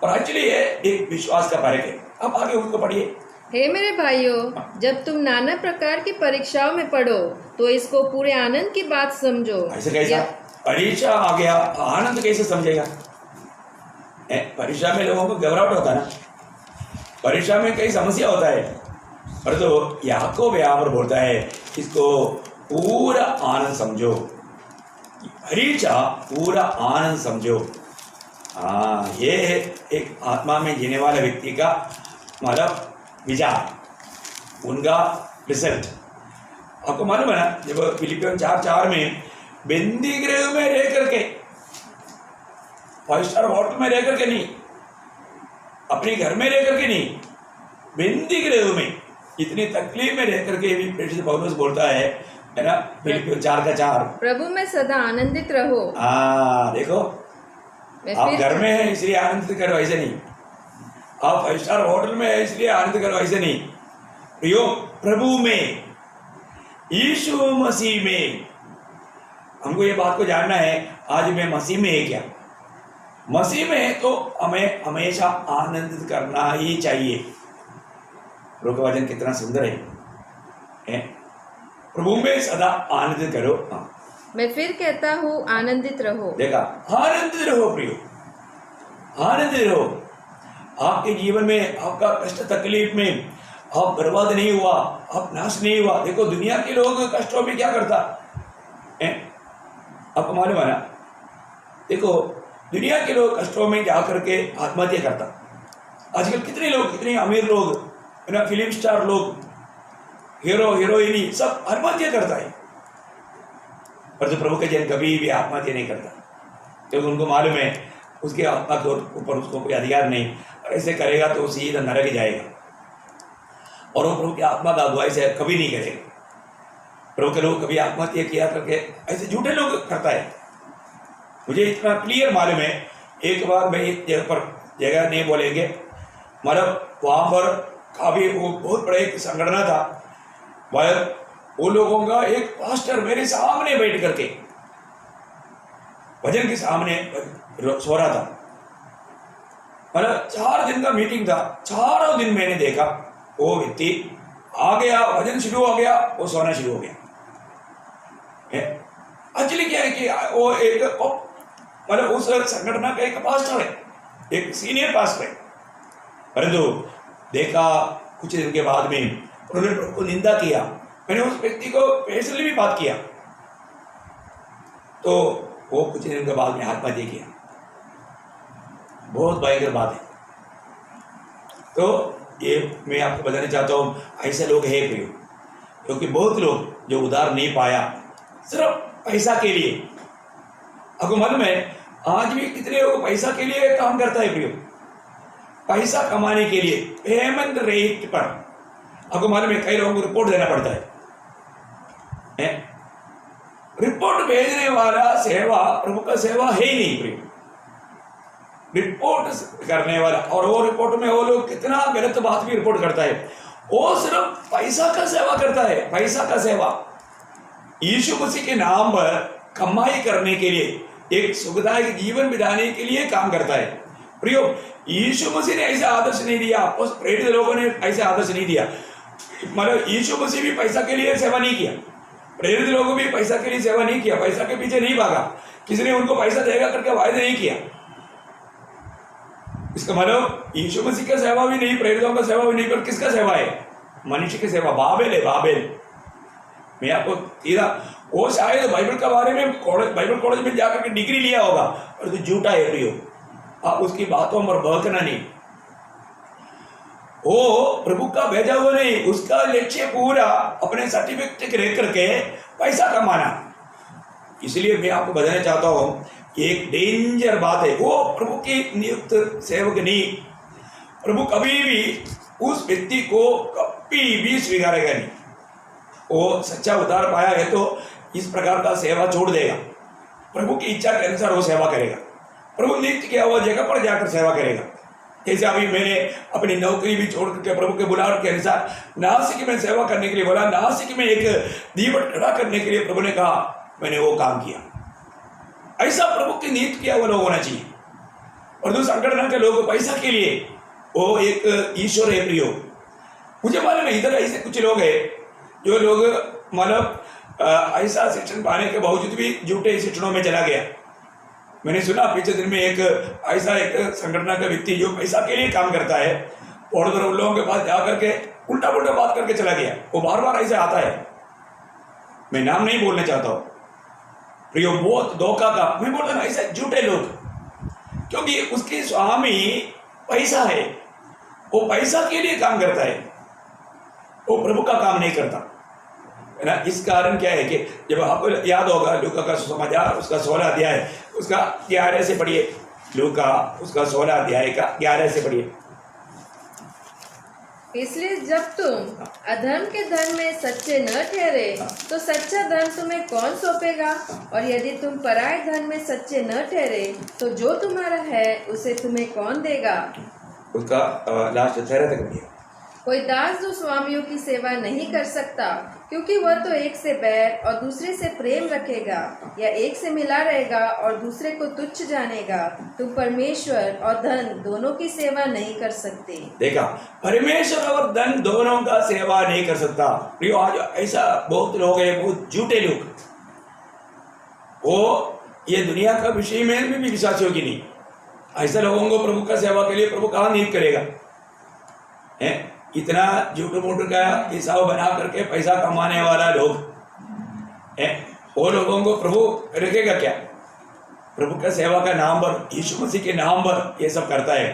और एक्चुअली ये एक विश्वास का फर्क है। अब आगे उसको पढ़िए। हे मेरे भाइयों, जब तुम नाना प्रकार की परीक्षाओं में पढ़ो तो इसको पूरे आनंद की बात समझो। ऐसे कैसा? परीक्षा आ गया, आनंद कैसे समझेगा? परीक्षा में लोगों को घबराहट होता है ना, परीक्षा में कई समस्या होता है, पर तो याकूब यहाँ पर बोलता है इसको पूरा आनंद समझो, परीक्षा पूरा आनंद समझो। हाँ, ये एक आत्मा में जीने वाले व्यक्ति का मतलब विचार, उनका रिजल्ट। आपको मालूम है ना, जब फिलिपियों 4:4 में बंदी गृह में रह करके, 5 स्टार होटल में रह करके नहीं, अपने घर में रह करके नहीं, बंदी गृह में इतनी तकलीफ में रह करके भी प्रेषित पौलुस बोलता है ना, फिलिपियों 4:4, प्रभु में सदा आनंदित रहो। हाँ देखो, आप घर में है इसलिए आनंदित करो, ऐसे नहीं। आप 5 स्टार होटल में है इसलिए आनंद करो, ऐसे नहीं। प्रियो, प्रभु में, यीशु मसीह में, हमको ये बात को जानना है, आज मैं मसीह में है क्या? मसीह में है तो हमें हमेशा आनंदित करना ही चाहिए। प्रभु का वचन कितना सुंदर है? प्रभु में सदा आनंदित करो। हाँ, मैं फिर कहता हूँ आनंदित रहो। देखा, आनंदित रहो प्रियो, आनंदित रहो। आपके जीवन में आपका कष्ट तकलीफ में आप बर्बाद नहीं हुआ, आप नाश नहीं हुआ। देखो दुनिया के लोग कष्टों में क्या करता है, आपको मालूम है ना। देखो दुनिया के लोग कष्टों में जा करके आत्महत्या करता। आजकल कितने लोग, कितने अमीर लोग है ना, फिल्म स्टार लोग, हीरो हीरोइनी सब आत्महत्या करता है, पर जो प्रभु के जन कभी भी आत्महत्या नहीं करता, क्योंकि उनको मालूम है उसके आत्मा के ऊपर उसको कोई अधिकार नहीं, और ऐसे करेगा तो सीधा नरक ही जाएगा, और वो प्रभु की आत्मा का अगुवाई से कभी नहीं करेगा। प्रभु के लोग कभी आत्महत्या किया करके ऐसे झूठे लोग करता है। मुझे इतना क्लियर मालूम है, एक बार मैं एक जगह नहीं बोलेंगे, मतलब वहाँ पर काफी वो बहुत बड़ा एक संगठन था, वो लोगों का एक पास्टर मेरे सामने बैठ करके भजन के सामने सो रहा था। मतलब 4 दिन का मीटिंग था, चारों दिन मैंने देखा वो व्यक्ति आ गया, भजन शुरू हो गया, वो सोना शुरू हो गया। एक्चुअली क्या है कि वो एक मतलब उस संगठन का एक पास्टर है, एक सीनियर पास्टर है, परंतु देखा कुछ दिन के बाद में उन्होंने प्रभु को निंदा किया। मैंने उस व्यक्ति को पर्सनली भी बात किया, तो वो कुछ दिन के बाद में आत्महत्या किया। बहुत भयंकर बात है। तो ये मैं आपको बताना चाहता हूँ, ऐसे लोग हैं प्रियो, क्योंकि बहुत लोग जो उधार नहीं पाया सिर्फ पैसा के लिए। आपको मालूम है आज भी कितने लोग पैसा के लिए काम करता है प्रियो, पैसा कमाने के लिए पेमेंट रेट पर। आपको मालूम है कई लोगों को रिपोर्ट देना पड़ता है। रिपोर्ट भेजने वाला सेवा प्रभु का सेवा है ही नहीं प्रियो। रिपोर्ट करने वाला, और वो रिपोर्ट में वो लोग कितना गलत बात भी रिपोर्ट करता है, वो सिर्फ पैसा का सेवा करता है, पैसा का सेवा। यीशु मसीह के नाम पर कमाई करने के लिए, एक सुखदायक जीवन बिताने के लिए काम करता है प्रियो। यीशु मसीह ने ऐसा आदर्श नहीं दिया, उस प्रेरित लोगों ने ऐसा आदर्श नहीं दिया। मतलब यीशु मसीह भी पैसा के लिए सेवा नहीं किया, प्रेरित लोगों भी पैसा के लिए सेवा नहीं किया, पैसा के पीछे नहीं भागा, किसी ने उनको पैसा देगा करके वायदा नहीं किया। इसका मतलब यीशु मसीह का सेवा भी नहीं, प्रेरितों का सेवा भी नहीं, पर किसका सेवा है? मनुष्य की सेवा। बाबेल है, बाबेल। मैं आपको सीधा, वो शायद बाइबल के बारे में बाइबल कॉलेज में जाकर के डिग्री लिया होगा, पर तो झूठा है प्रियो। आप उसकी बातों पर बहकना नहीं। वो प्रभु का भेजा हुआ नहीं, उसका लक्ष्य पूरा अपने सर्टिफिकेट रह करके पैसा कमाना। इसलिए मैं आपको बताना चाहता हूँ, एक डेंजर बात है, वो प्रभु की नियुक्त सेवक नहीं। प्रभु कभी भी उस व्यक्ति को कभी भी स्वीकारेगा नहीं। वो सच्चा उद्धार पाया है तो इस प्रकार का सेवा छोड़ देगा, प्रभु की इच्छा के अनुसार वो सेवा करेगा। प्रभु नियुक्त किया हुआ जगह पर जाकर सेवा करेगा। जैसे अभी मैंने अपनी नौकरी भी छोड़ करके प्रभु के बुलाव के अनुसार नासिक में सेवा करने के लिए बोला, नासिक में एक दीवट खड़ा करने के लिए प्रभु ने कहा, मैंने वो काम किया। ऐसा प्रभु की नियुक्त किया हुआ लोग होना चाहिए। और जो संगठन के लोग पैसा के लिए, वो एक ईश्वर है प्रियो। मुझे मालूम है इधर ऐसे कुछ लोग हैं जो लोग मतलब ऐसा शिक्षण पाने के बावजूद भी झूठे शिक्षणों में चला गया। मैंने सुना पिछले दिन में एक ऐसा एक संगठन का व्यक्ति जो पैसा के लिए काम करता है, और उन लोगों के पास जाकर के उल्टा पुल्टा बात करके चला गया। वो बार बार ऐसे आता है, मैं नाम नहीं बोलना चाहता हूँ प्रियो, बहुत धोखा का। मैं बोलता ना ऐसे झूठे लोग, क्योंकि उसके स्वामी पैसा है, वो पैसा के लिए काम करता है, वो प्रभु का काम नहीं करता है ना। इस कारण क्या है कि जब आपको याद होगा लूका का सुसमाचार उसका 16 अध्याय, उसका 11 से पढ़िए। लूका उसका 16 अध्याय का 11 से पढ़िए। इसलिए जब तुम अधर्म के धन में सच्चे न ठहरे तो सच्चा धन तुम्हें कौन सौंपेगा? और यदि तुम पराये धन में सच्चे न ठहरे तो जो तुम्हारा है उसे तुम्हें कौन देगा? उसका लास्ट 13 तक पढ़िए। कोई दास दो स्वामियों की सेवा नहीं कर सकता, क्योंकि वह तो एक से बैर और दूसरे से प्रेम रखेगा, या एक से मिला रहेगा और दूसरे को तुच्छ जानेगा। तुम परमेश्वर और धन दोनों की सेवा नहीं कर सकते। देखा, परमेश्वर और धन दोनों का सेवा नहीं कर सकता। प्रियो, आज ऐसा बहुत लोग हैं, बहुत झूठे लोग, वो ये दुनिया का विषय में भी विश्वास होगी नहीं। ऐसे लोगों को प्रभु का सेवा के लिए प्रभु कहाँ नियुक्त करेगा? है इतना झूठ मूठ का हिसाब बना करके पैसा कमाने वाला लोग है, वो लोगों को प्रभु रखेगा क्या? प्रभु का सेवा का नाम पर, यीशु मसीह के नाम पर ये सब करता है।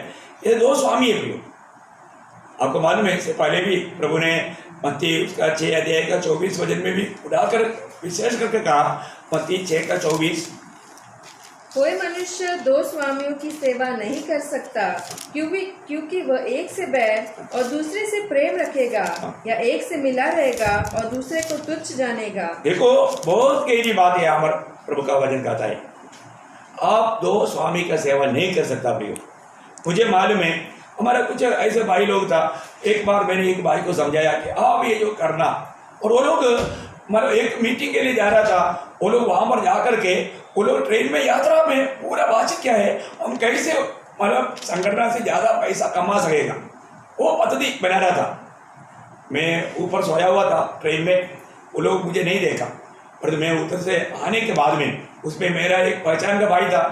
ये दो स्वामी है प्रियो। आपको मालूम है, इससे पहले भी प्रभु ने मत्ती उसका 6 अध्याय का 24 वचन में भी उड़ाकर विशेष करके कहा, मत्ती 6 का 24, कोई मनुष्य दो स्वामियों की सेवा नहीं कर सकता, क्योंकि वह एक से बैर और दूसरे से प्रेम रखेगा, या एक से मिला रहेगा और दूसरे को तुच्छ जानेगा। देखो बहुत गहरी बात है यहाँ पर प्रभु का वचन कहता है, आप दो स्वामी का सेवा नहीं कर सकता प्रियो। मुझे मालूम है हमारा कुछ ऐसे भाई लोग था, एक बार मैंने एक भाई को समझाया कि आप ये जो करना, और वो लोग मतलब एक मीटिंग के लिए जा रहा था, वो लोग वहां पर जाकर के वो लोग ट्रेन में यात्रा में पूरा बातचीत क्या है, हम कैसे मतलब संगठन से ज्यादा पैसा कमा सकेगा, वो पद्धति बना रहा था। मैं ऊपर सोया हुआ था ट्रेन में, वो लोग मुझे नहीं देखा, पर मैं उधर से आने के बाद में उसमें मेरा एक पहचान का भाई था,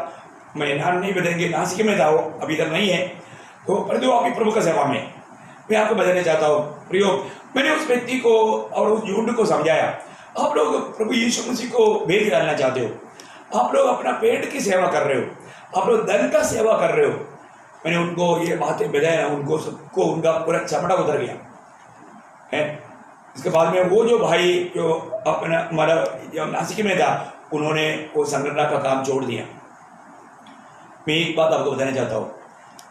मैं नाम नहीं बताएंगे, नासिक में था वो, अभी इधर नहीं है, तो परंतु अभी प्रभु का सेवा में मैं आपको बताना चाहता हूँ प्रियो। मैंने उस व्यक्ति को और उस झुंड को समझाया, आप लोग प्रभु यीशु मसीह को भेज डालना चाहते हो, आप लोग अपना पेट की सेवा कर रहे हो, आप लोग धन का सेवा कर रहे हो। मैंने उनको ये बातें बताया, उनको सबको उनका पूरा चमड़ा उतर गया है। इसके बाद में वो जो भाई जो अपना हमारा जो नासिक में था, उन्होंने वो संगठन का काम छोड़ दिया। मैं एक बात आपको बताना चाहता हूँ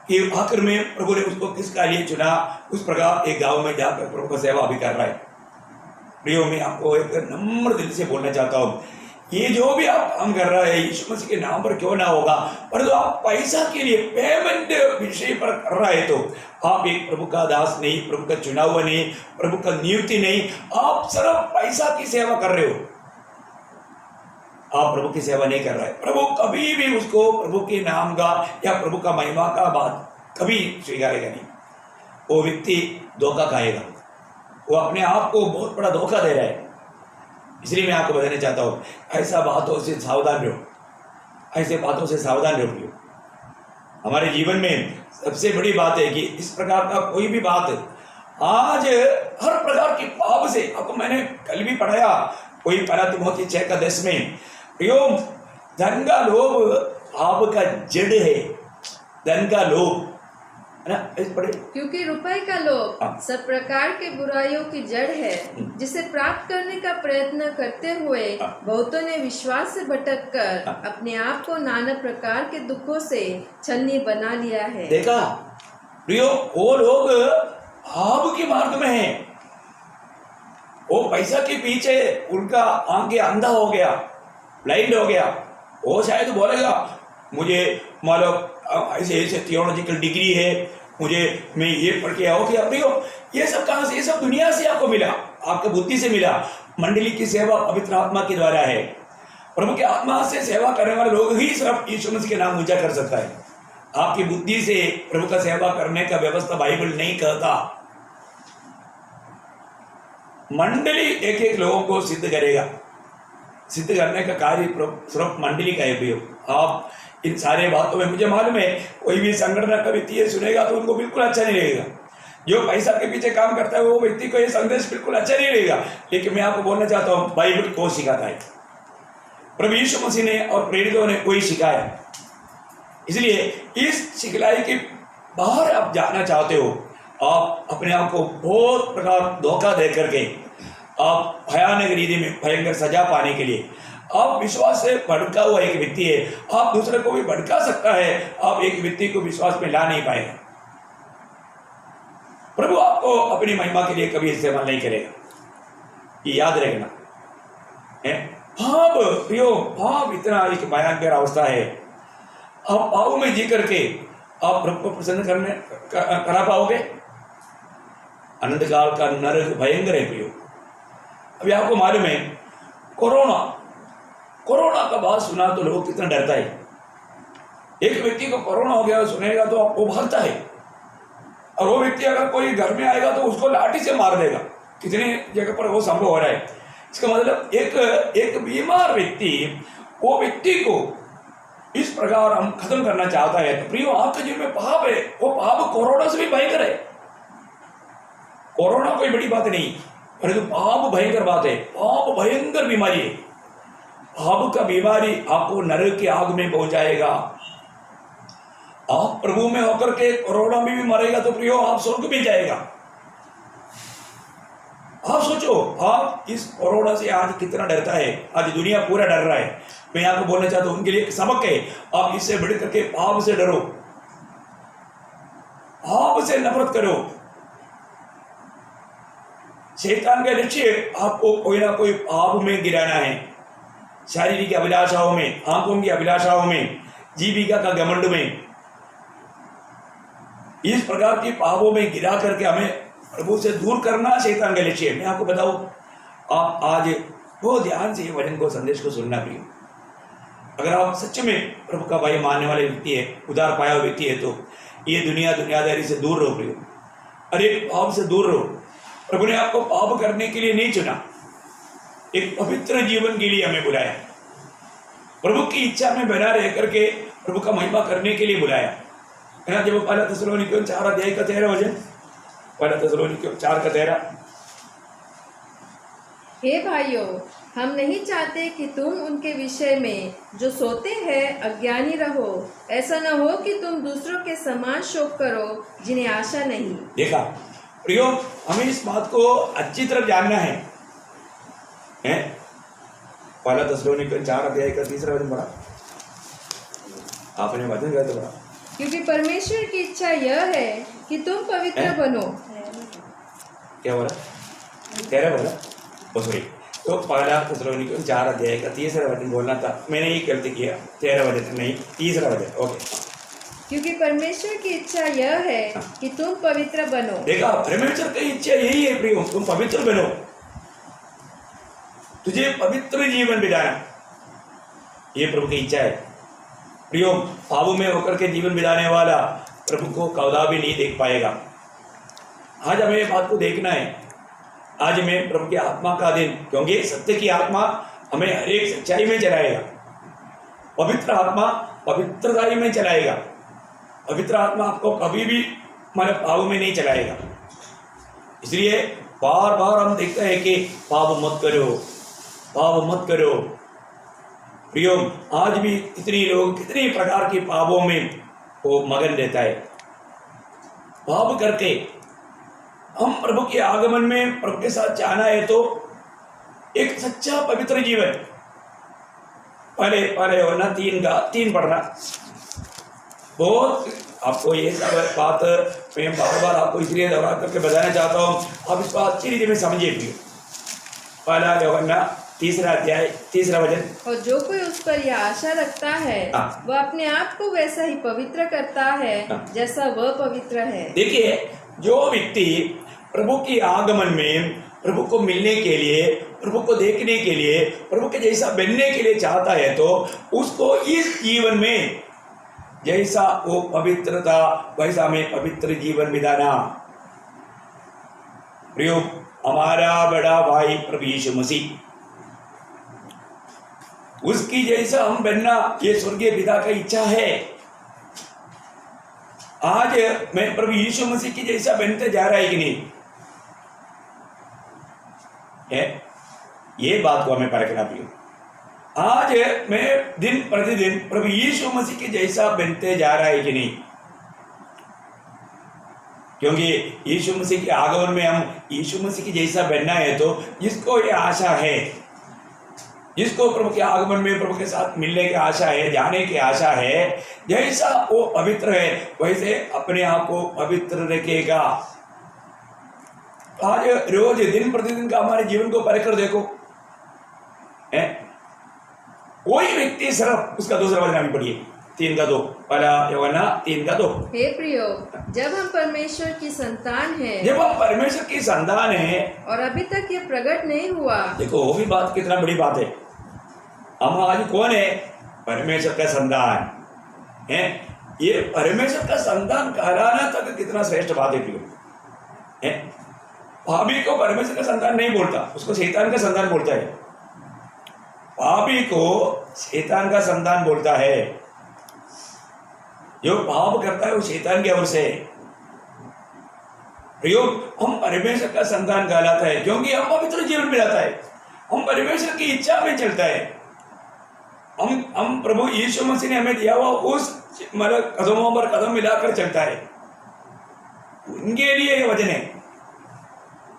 कि आखिर में प्रभु ने उसको किस कार्य चुना, उस प्रकार एक गांव में जाकर प्रभु का सेवा भी कर रहा है। प्रियो, मैं आपको एक नम्र दिल से बोलना चाहता हूँ, ये जो भी आप काम कर रहा है यीशु मसीह के नाम पर क्यों ना होगा, परंतु आप पैसा के लिए पेमेंट विषय पर कर रहा है तो आप एक प्रभु का दास नहीं, प्रभु का चुना हुआ नहीं, प्रभु का नियुक्ति नहीं, आप सिर्फ पैसा की सेवा कर रहे हो, आप प्रभु की सेवा नहीं कर रहे। प्रभु कभी भी उसको प्रभु के नाम का या प्रभु का महिमा का बात कभी स्वीकारेगा नहीं। वो व्यक्ति धोखा खाएगा, वो अपने आप को बहुत बड़ा धोखा दे रहा है। इसलिए मैं आपको बताना चाहता हूँ, ऐसा बातों से सावधान रहो, ऐसे बातों से सावधान रहो। हमारे जीवन में सबसे बड़ी बात है कि इस प्रकार का कोई भी बात आज हर प्रकार की पाप से, आपको मैंने कल भी पढ़ाया, कोई पढ़ा तिमोथी 6 का 10 में, धन का लोभ पाप का जड़ है, धन का लोभ है ना, इस पढ़े, क्योंकि रुपए का लोभ सब प्रकार के बुराइयों की जड़ है, जिसे प्राप्त करने का प्रयत्न करते हुए बहुतों ने विश्वास से भटक कर अपने आप को नाना प्रकार के दुखों से छलनी बना लिया है। देखा प्रियो, वो लोग पाप के मार्ग में हैं, वो पैसा के पीछे उनका आंखें अंधा हो गया, ब्लाइंड हो गया। वो शायद बोलेगा मुझे मतलब ऐसे ऐसे थियोलॉजिकल डिग्री है, मैं ये पढ़ के आओ कि प्रियो, ये सब कहाँ से, ये सब दुनिया से आपको मिला, आपके बुद्धि से मिला। मंडली की सेवा पवित्र आत्मा के द्वारा है। प्रभु के आत्मा से सेवा करने वाले लोग ही सिर्फ यीशु मसीह के नाम ऊंचा कर सकता है। आपकी बुद्धि से प्रभु का सेवा करने का व्यवस्था बाइबल नहीं कहता। मंडली एक एक लोगों को सिद्ध करेगा, सिद्ध करने का कार्य सिर्फ मंडली का है। आप इन सारे बातों में, मुझे मालूम है कोई भी संगठन का व्यक्ति सुनेगा तो उनको बिल्कुल अच्छा नहीं लगेगा, जो पैसा के पीछे काम करता है वो व्यक्ति को ये संदेश बिल्कुल अच्छा नहीं लगेगा। लेकिन मैं आपको बोलना चाहता हूँ, बाइबल को सिखाता है, प्रभु यीशु मसीह ने और प्रेरितों ने कोई सिखाया। इसलिए इस सिखलाई के बाहर आप जाना चाहते हो, आप अपने आप को बहुत प्रकार धोखा दे करके आप भयानक रीति में भयंकर सजा पाने के लिए, आप विश्वास से भड़का हुआ एक व्यक्ति है, आप दूसरे को भी भड़का सकता है, आप एक व्यक्ति को विश्वास में ला नहीं पाएगा। प्रभु आपको अपनी महिमा के लिए कभी इस्तेमाल नहीं करेगा, ये याद रखना है। पाप प्रियो, पाप इतना एक भयंकर अवस्था है, आप पाप में जी करके आप प्रभु को प्रसन्न करा पाओगे? अनंत काल का नरक भयंकर है प्रियो। अभी आपको मालूम है कोरोना का बात सुना तो लोग कितना डरता है। एक व्यक्ति को कोरोना हो गया सुनेगा तो वो भागता है, और वो व्यक्ति अगर कोई घर में आएगा तो उसको लाठी से मार देगा। कितनी जगह पर वो संभव हो रहा है। इसका मतलब एक बीमार व्यक्ति वो व्यक्ति को इस प्रकार हम खत्म करना चाहता है तो प्रियो आपके जीवन में पाप है, वो पाप कोरोना से भी भयंकर है। कोरोना कोई बड़ी बात नहीं, परंतु पाप भयंकर बात है। पाप भयंकर बीमारी है। पाप का बीमारी आपको नरक की आग में पहुंचाएगा। आप प्रभु में होकर के कोरोना में भी मरेगा तो प्रियो आप स्वर्ग में जाएगा। आप सोचो, आप इस कोरोना से आज कितना डरता है। आज दुनिया पूरा डर रहा है। मैं आपको बोलना चाहता हूं, उनके लिए एक सबक है, आप इससे बढ़ करके पाप से डरो, पाप से नफरत करो। शैतान का लक्ष्य आपको कोई ना कोई पाप में गिराना है, शारीरिक अभिलाषाओं में, आंखों की अभिलाषाओं में, जीविका का घमंड में, इस प्रकार के पापों में गिरा करके हमें प्रभु से दूर करना शैतान का लक्ष्य है। मैं आपको बताऊं, आप आज बहुत ध्यान से वचन को, संदेश को सुनना प्रिय। अगर आप सच में प्रभु का भय मानने वाले व्यक्ति है, उदार पाया हुआ व्यक्ति है, तो ये दुनियादारी से दूर रहो प्रिय। अरे पाप से दूर रहो। प्रभु ने आपको पाप करने के लिए नहीं चुना, एक पवित्र जीवन के लिए हमें बुलाया। प्रभु की इच्छा में बना रह करके प्रभु का महिमा करने के लिए बुलाया है ना। जब पहला थिस्सलुनीकियों 4 अध्याय का 13 वचन, पहला थिस्सलुनीकियों 4 का 13, हे भाइयों, हम नहीं चाहते कि तुम उनके विषय में जो सोते हैं अज्ञानी रहो। ऐसा न हो कि तुम दूसरों के समान शोक करो जिन्हें आशा नहीं। देखा प्रियो, हमें इस बात को अच्छी तरह जानना है। पहला थिस्सलुनीकियों 4 अध्याय का 3 वचन पढ़ा आपने, वचन गया तो पढ़ा। क्योंकि परमेश्वर की इच्छा यह है कि तुम पवित्र बनो। क्या बोला? 13 बोला, सॉरी। तो पहला थिस्सलुनीकियों 4 अध्याय का 3 वचन बोलना था, मैंने ये गलती किया। 13 वचन नहीं, 3 वचन। ओके। क्योंकि परमेश्वर की इच्छा यह है कि तुम पवित्र बनो। देखा, परमेश्वर की इच्छा यही है प्रियो, तुम पवित्र बनो। तुझे पवित्र जीवन बिताना, ये प्रभु की इच्छा है प्रियो। पापों में होकर के जीवन बिताने वाला प्रभु को कौदा भी नहीं देख पाएगा। आज हमें ये बात को देखना है। आज में प्रभु की आत्मा का दिन, क्योंकि सत्य की आत्मा हमें हर एक सच्चाई में चलाएगा। पवित्र आत्मा पवित्रता में चलाएगा। पवित्र आत्मा आपको कभी भी हमारे पापों में नहीं चलाएगा। इसलिए बार बार हम देखते हैं कि पाप मत करो, पाप मत करो। प्रियो, आज भी कितने लोग कितने प्रकार के पापों में वो मगन रहता है। पाप करके हम प्रभु के आगमन में प्रभु के साथ जाना है तो एक सच्चा पवित्र जीवन। पहले होना 3 पढ़ना। बहुत आपको ये सब बात मैं बार बार आपको इसलिए दोहरा करके बताना चाहता हूँ, आप इसको अच्छी रीति में समझिए प्रियो। पहला यूहन्ना 3 अध्याय 3 वचन। और जो कोई उस पर यह आशा रखता है वह अपने आप को वैसा ही पवित्र करता है जैसा वह पवित्र है। देखिए, जो व्यक्ति प्रभु के आगमन में प्रभु को मिलने के लिए, प्रभु को देखने के लिए, प्रभु के जैसा बनने के लिए चाहता है तो उसको इस जीवन में जैसा वो पवित्र था वैसा में पवित्र जीवन बिताना। प्रियो, हमारा बड़ा भाई प्रभु यीशु मसीह, उसकी जैसा हम बनना ये स्वर्गीय पिता का इच्छा है। आज मैं प्रभु यीशु मसीह की जैसा बनते जा रहा है कि नहीं है, ये बात को हमें परखना प्रियो। आज मैं दिन प्रतिदिन प्रभु यीशु मसीह के जैसा बनते जा रहा है कि नहीं, क्योंकि यीशु मसीह के आगमन में हम यीशु मसीह की जैसा बनना है तो जिसको ये आशा है, जिसको प्रभु के आगमन में प्रभु के साथ मिलने की आशा है, जाने की आशा है, जैसा वो पवित्र है वैसे अपने आप को पवित्र रखेगा। आज रोज दिन प्रतिदिन का हमारे जीवन को परख कर देखो, कोई व्यक्ति सिर्फ उसका दूसरा वचन भी पढ़िए 3 का 2, पहला यूहन्ना 3 का 2। हे प्रियो, जब हम परमेश्वर की संतान हैं, जब हम परमेश्वर की संतान हैं और अभी तक ये प्रकट नहीं हुआ। देखो, वो भी बात कितना बड़ी बात है। हम आज कौन है? परमेश्वर का संतान है। ये परमेश्वर का संतान कहलाना तक कितना श्रेष्ठ बात है प्रियो। भाभी को परमेश्वर का संतान नहीं बोलता, उसको शैतान का संतान बोलता है। पापी को शैतान का संतान बोलता है। जो पाप करता है वो शैतान की ओर से है। हम परमेश्वर का संतान कहलाता है क्योंकि हम पवित्र जीवन में रहता है, हम परमेश्वर की इच्छा में चलता है। हम प्रभु यीशु मसीह ने हमें दिया हुआ उस कदमों पर कदम मिलाकर चलता है। उनके लिए ये वचन है।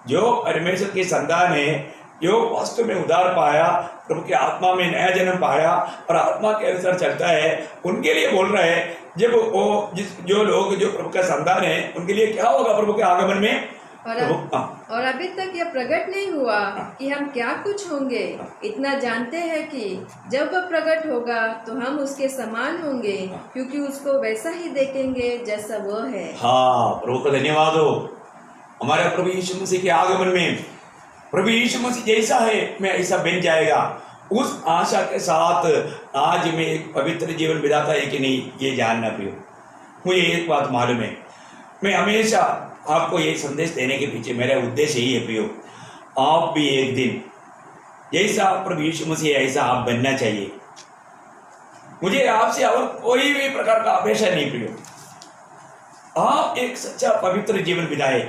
जो परमेश्वर की संतान है, जो वास्तव में उद्धार पाया, प्रभु की आत्मा में नया जन्म पाया और आत्मा के अनुसार चलता है, उनके लिए बोल रहा है। जब वो जो लोग जो प्रभु का संतान है, उनके लिए क्या होगा प्रभु के आगमन में? और अभी तक यह प्रकट नहीं हुआ कि हम क्या कुछ होंगे। इतना जानते हैं कि जब वह प्रकट होगा तो हम उसके समान होंगे, क्योंकि उसको वैसा ही देखेंगे जैसा वह है। हाँ, प्रभु का धन्यवाद हो। हमारे प्रभु यीशु मसीह के आगमन में प्रभु यीशु मसीह जैसा है मैं ऐसा बन जाएगा, उस आशा के साथ आज मैं एक पवित्र जीवन बिताता है कि नहीं, ये जानना प्रियो। मुझे एक बात मालूम है, मैं हमेशा आपको ये संदेश देने के पीछे मेरा उद्देश्य यही है प्रियो। आप भी एक दिन जैसा प्रभु यीशु मसीह ऐसा आप बनना चाहिए। मुझे आपसे और कोई भी प्रकार का अपेक्षा नहीं प्रियो। आप एक सच्चा पवित्र जीवन बिताए,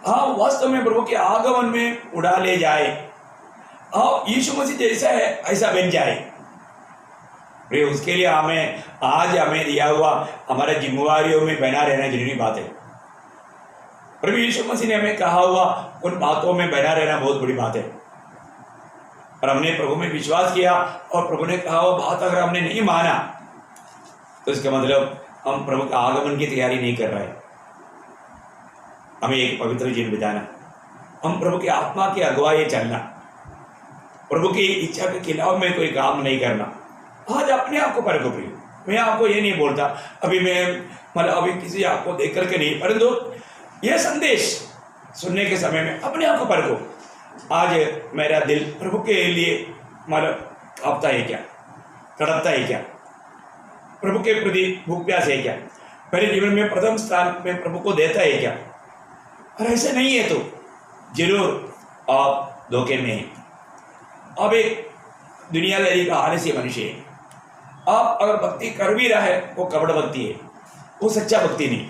आप वास्तव में प्रभु के आगमन में उड़ा ले जाए, आप यीशु मसीह जैसा है ऐसा बन जाए। प्रिय, उसके लिए हमें दिया हुआ हमारे जिम्मेवारियों में बना रहना जरूरी बात है। प्रभु यीशु मसीह ने हमें कहा हुआ उन बातों में बना रहना बहुत बड़ी बात है। और हमने प्रभु में विश्वास किया और प्रभु ने कहा हुआ बात अगर हमने नहीं माना तो इसका मतलब हम प्रभु के आगमन की तैयारी नहीं कर रहे। हमें एक पवित्र जीवन बिताना, हम प्रभु की आत्मा की अगुवाई चलना, प्रभु की इच्छा के खिलाफ में कोई काम नहीं करना। आज अपने आप को परखो प्रिय। मैं आपको ये नहीं बोलता अभी किसी आपको देख करके नहीं, परंतु यह संदेश सुनने के समय में अपने आप को परखो। आज मेरा दिल प्रभु के लिए कांपता है क्या, तड़पता है क्या, प्रभु के प्रति भूख प्यास है क्या, मेरे जीवन में प्रथम स्थान में प्रभु को देता है क्या? और ऐसा नहीं है तो जरूर आप धोखे में हैं। अब एक दुनियादारी का आलसी मनुष्य है। आप अगर भक्ति कर भी रहा है वो कपड़ भक्ति है, वो सच्चा भक्ति नहीं।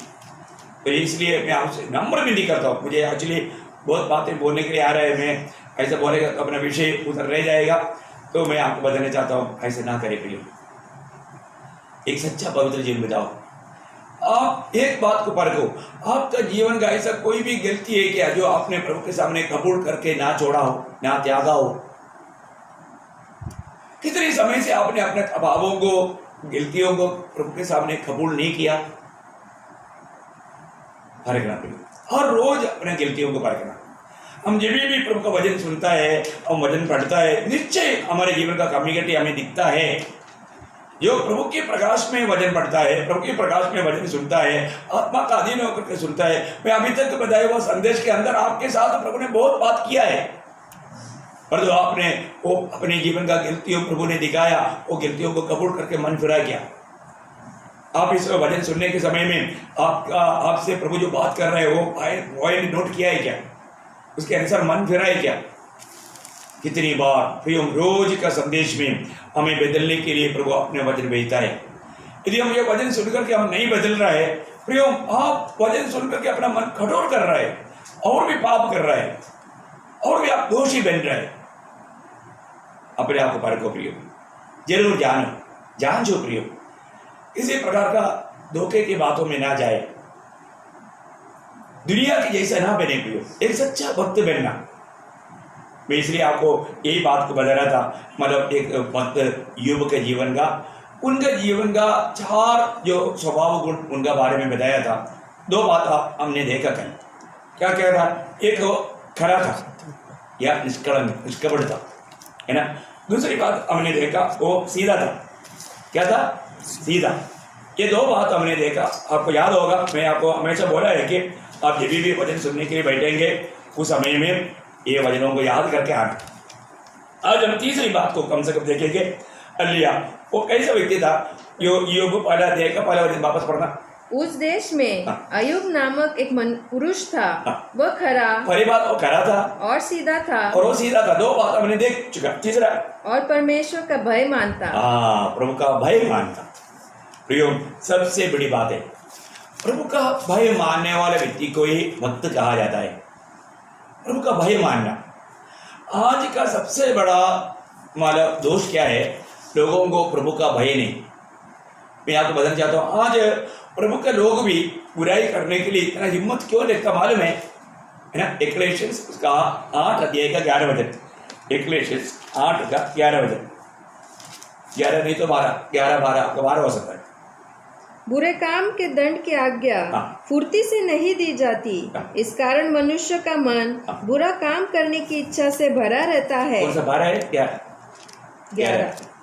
तो इसलिए मैं आपसे नम्र विनती करता हूँ। मुझे एक्चुअली बहुत बातें बोलने के लिए आ रहा है, मैं ऐसा बोलेगा तो अपना विषय उधर रह जाएगा। तो मैं आपको बताना चाहता हूँ ऐसे ना करें प्रिय। एक सच्चा पवित्र जीवन बिताओ। आप एक बात को परखो, आपका जीवन का ऐसा कोई भी गलती है क्या जो आपने प्रभु के सामने कबूल करके ना छोड़ा हो, ना त्यागा हो? कितने समय से आपने अपने अभावों को, गलतियों को प्रभु के सामने कबूल नहीं किया? हर रोज अपने गलतियों को परखना। हम जब भी प्रभु का वचन सुनता है, हम वचन पढ़ता है, निश्चय हमारे जीवन का कमी हमें दिखता है। जो प्रभु के प्रकाश में वचन पढ़ता है, प्रभु के प्रकाश में वचन सुनता है, आत्मा का अधीन होकर के सुनता है। मैं अभी तक बताया हुआ संदेश के अंदर आपके साथ प्रभु ने बहुत बात किया है, पर जो आपने वो अपने जीवन का गलतियों प्रभु ने दिखाया, वो गलतियों को कबूल करके मन फिरा किया। आप इस वचन सुनने के समय में आपसे प्रभु जो बात कर रहे हैं वो पॉइंट नोट किया है क्या? उसके अनुसार मन फिरा है क्या? कितनी बार प्रिय रोज का संदेश में हमें बदलने के लिए प्रभु अपने वचन भेजता है। यदि हम ये वचन सुनकर के हम नहीं बदल रहा है प्रिय, आप वचन सुनकर के अपना मन कठोर कर रहा है, और भी पाप कर रहा है, और भी आप दोषी बन रहे हैं। अपने आप को परखो प्रिय, जरूर जान जो प्रिय, किसी प्रकार का धोखे की बातों में ना जाए, दुनिया की जैसा ना बने प्रिय, एक सच्चा भक्त बनना। मैं इसलिए आपको यही बात को बता रहा था, एक भक्त युग के जीवन का, उनका जीवन का 4 जो स्वभाव गुण उनका बारे में बताया था। 2 बात हमने देखा कल। क्या क्या था? एक वो खरा था या निष्कपट था, है ना। दूसरी बात हमने देखा वो सीधा था। क्या था? सीधा। ये 2 बात हमने देखा। आपको याद होगा, मैं आपको हमेशा बोला है कि आप जब भी वचन सुनने के लिए बैठेंगे उस समय में ये वचनों को याद करके आना। आज हम तीसरी बात को कम से कम देखेंगे। एलिय्याह वो कैसा व्यक्ति था? योग पहला अध्याय का पहला वचन वापस पढ़ना। उस देश में हाँ। अयुब नामक एक पुरुष था। हाँ। वह खरा पहली बात वो करा था और सीधा था और वो सीधा था। दो बात हमने देख चुका। तीसरा, और परमेश्वर का भय मानता। प्रभु का भय मानता। प्रियो, सबसे बड़ी बात है, प्रभु का भय मानने वाले व्यक्ति को ही भक्त कहा जाता है। प्रभु का भय मानना आज का सबसे बड़ा मतलब दोष क्या है? लोगों को प्रभु का भय नहीं। मैं आपको बताना चाहता हूँ, आज प्रभु के लोग भी बुराई करने के लिए इतना हिम्मत क्यों देखता मालूम है ना? एक्लेशियंस उसका 8 अध्याय का 11 वचन, एक्लेशियंस 8 का 11 वचन, 11 नहीं तो 12, 12 हो सकता है। बुरे काम के दंड की आज्ञा हाँ। फुर्ती से नहीं दी जाती। हाँ। इस कारण मनुष्य का मन हाँ। बुरा काम करने की इच्छा से भरा रहता है। कौन सा 12 है? 11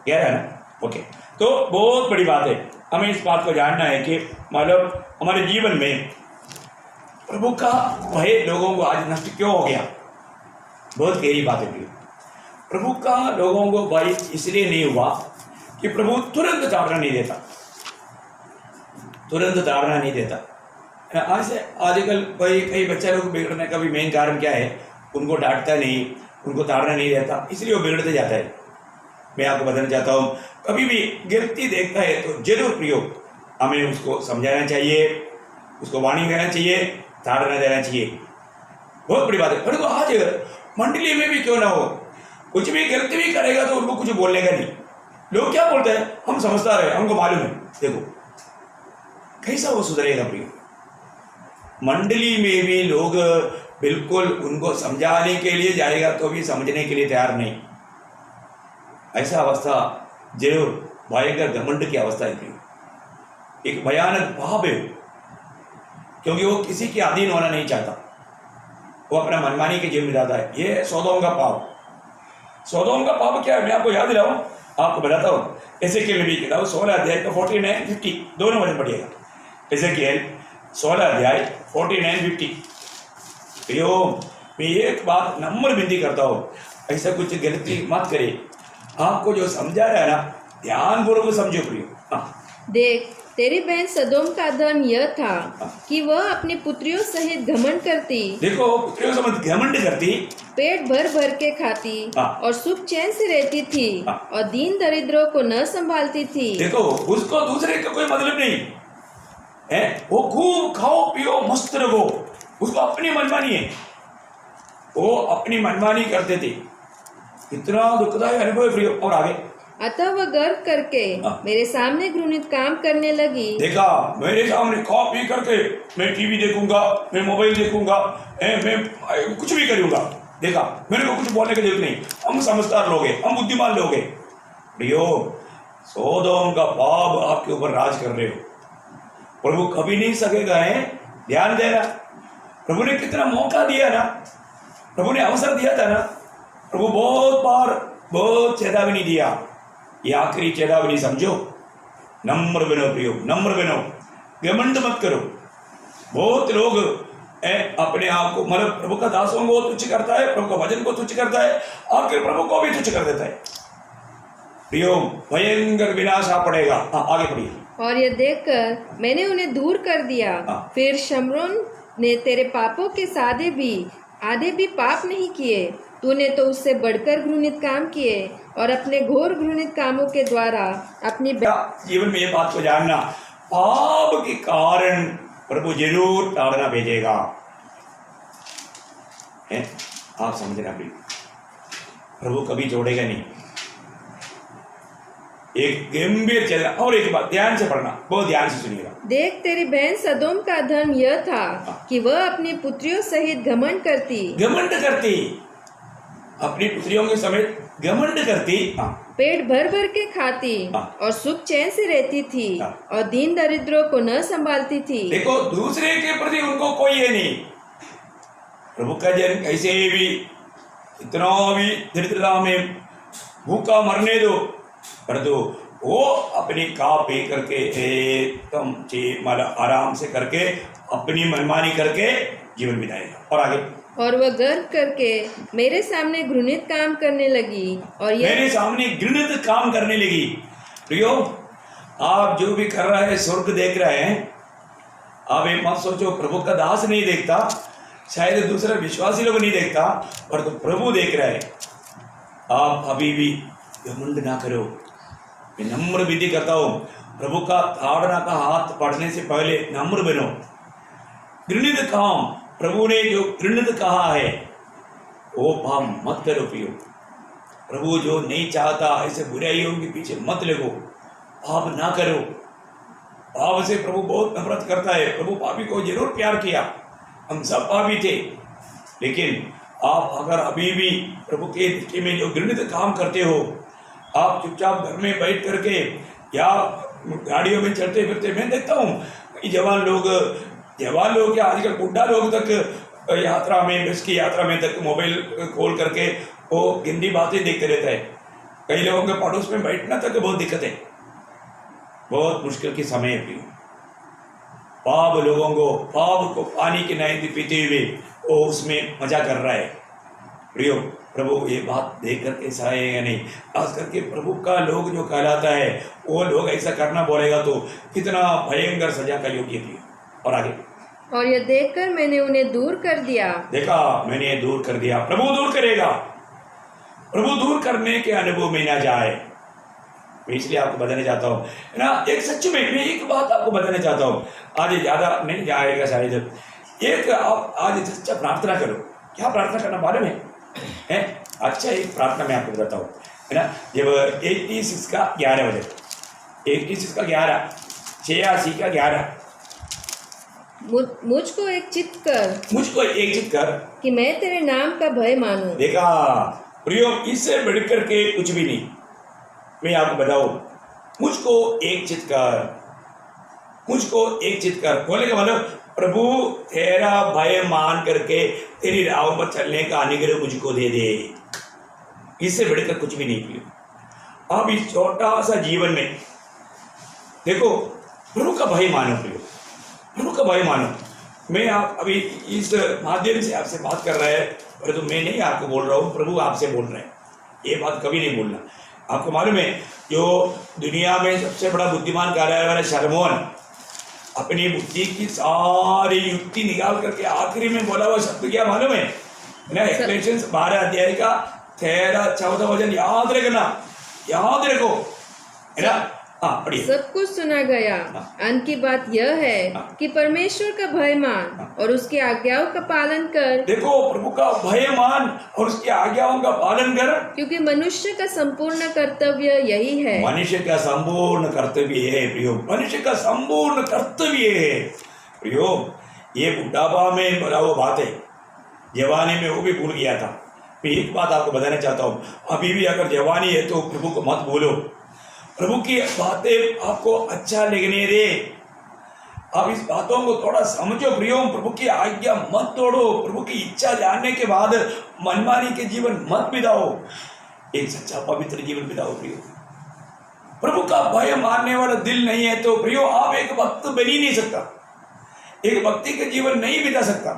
11 ना? ओके, तो बहुत बड़ी बात है। हमें इस बात को जानना है कि मतलब हमारे जीवन में प्रभु का भय लोगों को आज नष्ट क्यों हो गया? बहुत गहरी बात है। प्रभु का लोगों को भय इसलिए नहीं हुआ कि प्रभु तुरंत ताड़ना नहीं देता, तुरंत ताड़ना नहीं देता। आजकल कई बच्चे लोग बिगड़ने का भी मेन कारण क्या है? उनको डांटता नहीं, उनको ताड़ना नहीं देता, इसलिए वो बिगड़ते जाता है। मैं आपको बताना चाहता हूँ, कभी भी गलती देखता है तो जरूर प्रयोग हमें उसको समझाना चाहिए, उसको वार्निंग देना चाहिए, ताड़ना देना चाहिए। बहुत बड़ी बात है। परंतु आज मंडली में भी क्यों ना हो, कुछ भी गलती भी करेगा तो उनको कुछ बोलने का नहीं। लोग क्या बोलते हैं? हम समझदार है, हमको मालूम है। देखो कैसा वो सुधरेगा प्रिय? मंडली में भी लोग बिल्कुल उनको समझाने के लिए जाएगा तो भी समझने के लिए तैयार नहीं। ऐसा अवस्था जरूर भयंकर घमंड की अवस्था है, एक भयानक पाप है, क्योंकि वो किसी के अधीन होना नहीं चाहता, वो अपना मनमानी के जीवन बिताता है। ये सौदोम का पाप। सौदोम का पाप क्या है? मैं आपको याद दिलाऊं, आपको बताता हूँ। एसेकिएल नबी की किताब 16 अध्याय का 49, 50 दोनों वचन पढ़िएगा। एसेकिएल 16 अध्याय 49, 50। यो मैं एक बात नम्र विनती करता हूँ, ऐसा कुछ गलती मत करे। आपको जो समझा रहा है ना, ध्यानपूर्वक समझो प्रियो। देख, तेरी बहन सदोम का धर्म यह था कि वह अपनी पुत्रियों सहित घमंड करती। देखो, पुत्रियों सहित घमंड करती, पेट भर भर के खाती और सुख चैन से रहती थी और दीन दरिद्रों को न संभालती थी। देखो, उसको दूसरे का कोई मतलब नहीं है। वो खूब खाओ पियो मस्त रहो, उसको अपनी मनमानी है, वो अपनी मनमानी करते थे। इतना दुखदायक अनुभव प्रियो। और आगे, अतः वह गर्व करके मेरे सामने घृणित काम करने लगी। देखा, मेरे सामने खा पी करके मैं टीवी देखूंगा, मैं मोबाइल देखूंगा, मैं कुछ भी करूंगा। देखा, मेरे को कुछ बोलने की जरूरत नहीं, हम समझदार लोग हैं, हम बुद्धिमान लोग हैं। प्रियो, सौदोम का पाप आपके ऊपर राज कर रहे हो। प्रभु कभी नहीं सकेगा है, ध्यान देना। प्रभु ने कितना मौका दिया ना, प्रभु ने अवसर दिया था ना। प्रभु बहुत बार बहुत चेतावनी दिया, ये आखिरी चेतावनी समझो। नम्र बनो प्रियो, नम्र बनो, घमंड मत करो। बहुत लोग अपने आप को मतलब प्रभु का दासों को तुच्छ करता है, प्रभु का वचन को तुच्छ करता है, आखिर प्रभु को भी तुच्छ कर देता है। प्रियो, भयंकर विनाश आ पड़ेगा। आगे बढ़िए। और यह देखकर मैंने उन्हें दूर कर दिया। फिर शमरोन ने तेरे पापों के आधे भी पाप नहीं किए। तूने तो उससे बढ़कर घृणित काम किए और अपने घोर घृणित कामों के द्वारा अपनी जीवन में ये बात को जानना, पाप के कारण प्रभु जरूर ताड़ना भेजेगा। आप समझना प्रिय, प्रभु कभी छोड़ेगा नहीं। एक गंभीर चेतना। और एक बात ध्यान से पढ़ना, बहुत ध्यान से सुनिएगा। देख, तेरी बहन सदोम का धर्म यह था कि वह अपनी पुत्रियों सहित घमंड करती। अपनी पुत्रियों के समेत घमंड करती। पेट भर भर के खाती और सुख चैन से रहती थी और दीन दरिद्रों को न संभालती थी। देखो, दूसरे के प्रति उनको कोई है नहीं। प्रभु का जन कैसे भी इतना भी दरिद्रता में भूखा मरने दो, परंतु वो अपनी खा पी करके एकदम मतलब आराम से करके अपनी मनमानी करके जीवन बिताएगा। और आगे, और वह गर्व करके मेरे सामने घृणित काम करने लगी। और मेरे सामने घृणित काम करने लगी। प्रियो, आप जो भी कर रहे हैं, स्वर्ग देख रहे हैं, आप ये मत सोचो प्रभु का दास नहीं देखता, शायद दूसरा विश्वासी लोग नहीं देखता, पर तो प्रभु देख रहा है। आप अभी भी घमंड ना करो। मैं नम्र विधि करता हूँ, प्रभु का ताड़ना का हाथ पड़ने से पहले नम्र बनो। घृणित काम, प्रभु ने जो घृणित कहा है वो पाप मत करो प्रियो। प्रभु जो नहीं चाहता ऐसे बुराइयों के पीछे मत लगो, पाप ना करो। पाप से प्रभु बहुत नफरत करता है। प्रभु पापी को जरूर प्यार किया, हम सब पापी थे, लेकिन आप अगर अभी भी प्रभु के दृष्टि में जो घृणित काम करते हो, आप चुपचाप घर में बैठ करके या गाड़ियों में चलते फिरते, मैं देखता हूँ कई जवान लोग क्या आजकल बुढ़ा लोग तक यात्रा में, बस की यात्रा में तक मोबाइल खोल करके वो हिंदी बातें देखते रहता है। कई लोगों के पड़ोस में बैठना तक बहुत दिक्कत है, बहुत मुश्किल के समय है। पाप लोगों को, पाप को पानी की नाई पीते हुए वो उसमें मजा कर रहा है। प्रियो, प्रभु ये बात देख कर कैसा है या नहीं, खास करके प्रभु का लोग जो कहलाता है वो लोग ऐसा करना बोलेगा तो कितना भयंकर सजा का योग्य है। और आगे, और यह देखकर मैंने उन्हें दूर कर दिया। देखा, मैंने दूर कर दिया। प्रभु दूर करेगा। प्रभु दूर करने के अनुभव में ना जाए, इसलिए आपको बताने चाहता हूँ ना, एक सच में मैं एक बात आपको बताना चाहता हूँ। आज ज्यादा नहीं जाएगा शायद, एक आप आज सच्चा प्रार्थना करो। क्या प्रार्थना करना मालूम है? अच्छा, एक प्रार्थना मैं आपको बताता हूँ, है ना। जब 86 का 11 बजे, 86 का 11, 86 का 11, मुझको एक चित्त कर कि मैं तेरे नाम का भय मानूं। देखा प्रियो, इससे बढ़कर के कुछ भी नहीं। मैं आपको बताऊं, मुझको एक चित्त कर बोले का मतलब, प्रभु तेरा भय मान करके तेरी राह पर चलने का अनुग्रह मुझको दे दे। इससे बढ़कर कुछ भी नहीं प्रियो। अब इस छोटा सा जीवन में देखो, प्रभु का भय मानो प्रियो, प्रभु का भय मानो। मैं आप अभी इस माध्यम से आपसे बात कर रहा है, परंतु मैं नहीं आपको बोल रहा हूँ, प्रभु आपसे बोल रहे हैं। ये बात कभी नहीं बोलना। आपको मालूम है, जो दुनिया में सबसे बड़ा बुद्धिमान कहलाने वाला शलमोन अपनी बुद्धि की सारी युक्ति निकाल करके आखिरी में बोला हुआ शब्द क्या मालूम है ना? इक्लेशियंस 12 अध्याय का 13-14 वचन याद रखना, याद रखो, है ना। हाँ, पढ़िए। सब कुछ सुना गया। अंत की बात यह है कि परमेश्वर का भय मान और उसकी आज्ञाओं का पालन कर। देखो, प्रभु का भय मान और उसकी आज्ञाओं का पालन कर, क्योंकि मनुष्य का संपूर्ण कर्तव्य यही है। मनुष्य का संपूर्ण कर्तव्य है प्रियो, मनुष्य का संपूर्ण कर्तव्य है प्रियो। ये बुढ़ापा में बोला वो बात है, जवानी में वो भी भूल गया था। मैं एक बात आपको बताना चाहता हूँ, अभी भी अगर जवानी है तो प्रभु को मत भूलो। प्रभु की बातें आपको अच्छा लगने दे। आप इस बातों को थोड़ा समझो प्रियो। प्रभु की आज्ञा मत तोड़ो। प्रभु की इच्छा जानने के बाद मनमानी के जीवन मत बिताओ, एक सच्चा पवित्र जीवन बिताओ प्रियो। प्रभु का भय मानने वाला दिल नहीं है तो प्रियो, आप एक भक्त बन ही नहीं सकता, एक भक्ति के जीवन नहीं बिता सकता।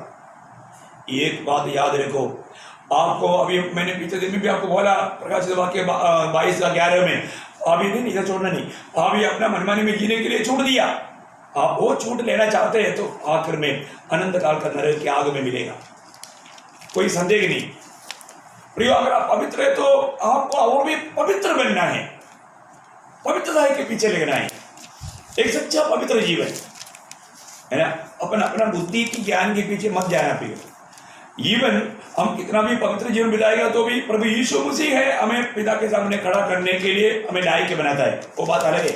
एक बात याद रखो, आपको अभी मैंने पिछले दिन में भी आपको बोला, प्रकाशित वाक्य 22:11 में, अभी नहीं इधर छोड़ना नहीं, अभी अपना मनमानी में जीने के लिए छूट दिया। आप वो छूट लेना चाहते हैं तो आखिर में अनंत काल का नरक की आग में मिलेगा, कोई संदेह नहीं प्रियो। अगर आप पवित्र है तो आपको और भी पवित्र बनना है, पवित्रता के पीछे लगना है, एक सच्चा पवित्र जीवन, है ना। अपना बुद्धि की ज्ञान के पीछे मत जाना प्रियो। जीवन हम कितना भी पवित्र जीवन बिताएगा तो भी प्रभु यीशु मसीह है हमें पिता के सामने खड़ा करने के लिए हमें लायक बनाता है, वो बात अलग है।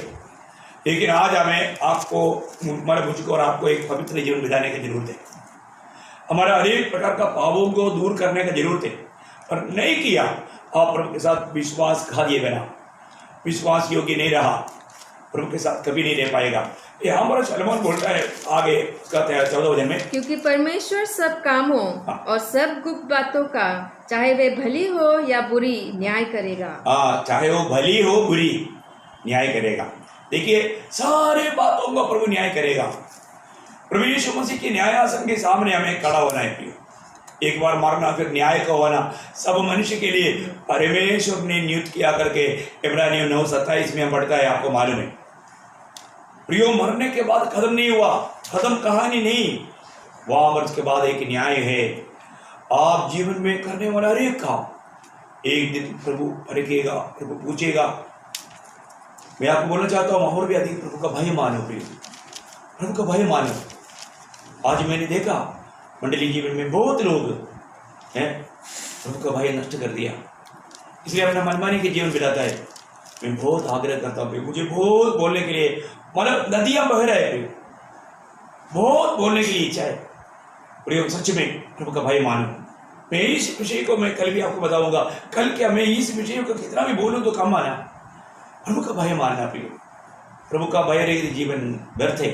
लेकिन आज हमें आपको, हमारे मुझको और आपको एक पवित्र जीवन बिताने की जरूरत है। हमारा हर एक प्रकार का पापों को दूर करने की जरूरत है, पर नहीं किया आप प्रभु के साथ विश्वासघात ये बना, विश्वास योग्य नहीं रहा, प्रभु के साथ कभी नहीं रह पाएगा। ये हमारा सलमान बोलता है आगे उसका 14 वचन में, क्योंकि परमेश्वर सब कामों और सब गुप्त बातों का, चाहे वे भली हो या बुरी, न्याय करेगा। चाहे वो भली हो बुरी, न्याय करेगा। देखिए, सारे बातों का प्रभु न्याय करेगा। प्रभु यीशु मसीह के न्यायासन के सामने हमें खड़ा होना है प्रियो। एक बार मरना फिर न्याय का होना सब मनुष्य के लिए परमेश्वर ने नियुक्त किया करके इब्रानियों 9:27 में पढ़ता है, आपको मालूम है। प्रियो मरने के बाद खत्म नहीं हुआ, खत्म कहानी नहीं। वहां मृत्यु के बाद एक न्याय है। आप जीवन में करने वाला हर एक काम एक दिन प्रभु परखेगा, प्रभु पूछेगा। मैं आपको बोलना चाहता हूं और भी अधिक प्रभु का भय मानो प्रियो, प्रभु का भय मानो। आज मैंने देखा मंडली जीवन में बहुत लोग हैं प्रभु का भय नष्ट कर दिया, इसलिए अपना मनमानी के जीवन बिताता है। मैं बहुत आग्रह करता हूँ, मुझे बहुत बोलने के लिए, मतलब नदियां बह रहा है, बहुत बोलने की इच्छा है प्रियो। सच में प्रभु का भय मानो। मैं इस विषय को मैं कल भी आपको बताऊंगा। कल क्या मैं इस विषय को कितना भी बोलूं तो कम आना। प्रभु का भय मानना प्रियो, प्रभु का भय रहित जीवन व्यर्थ है।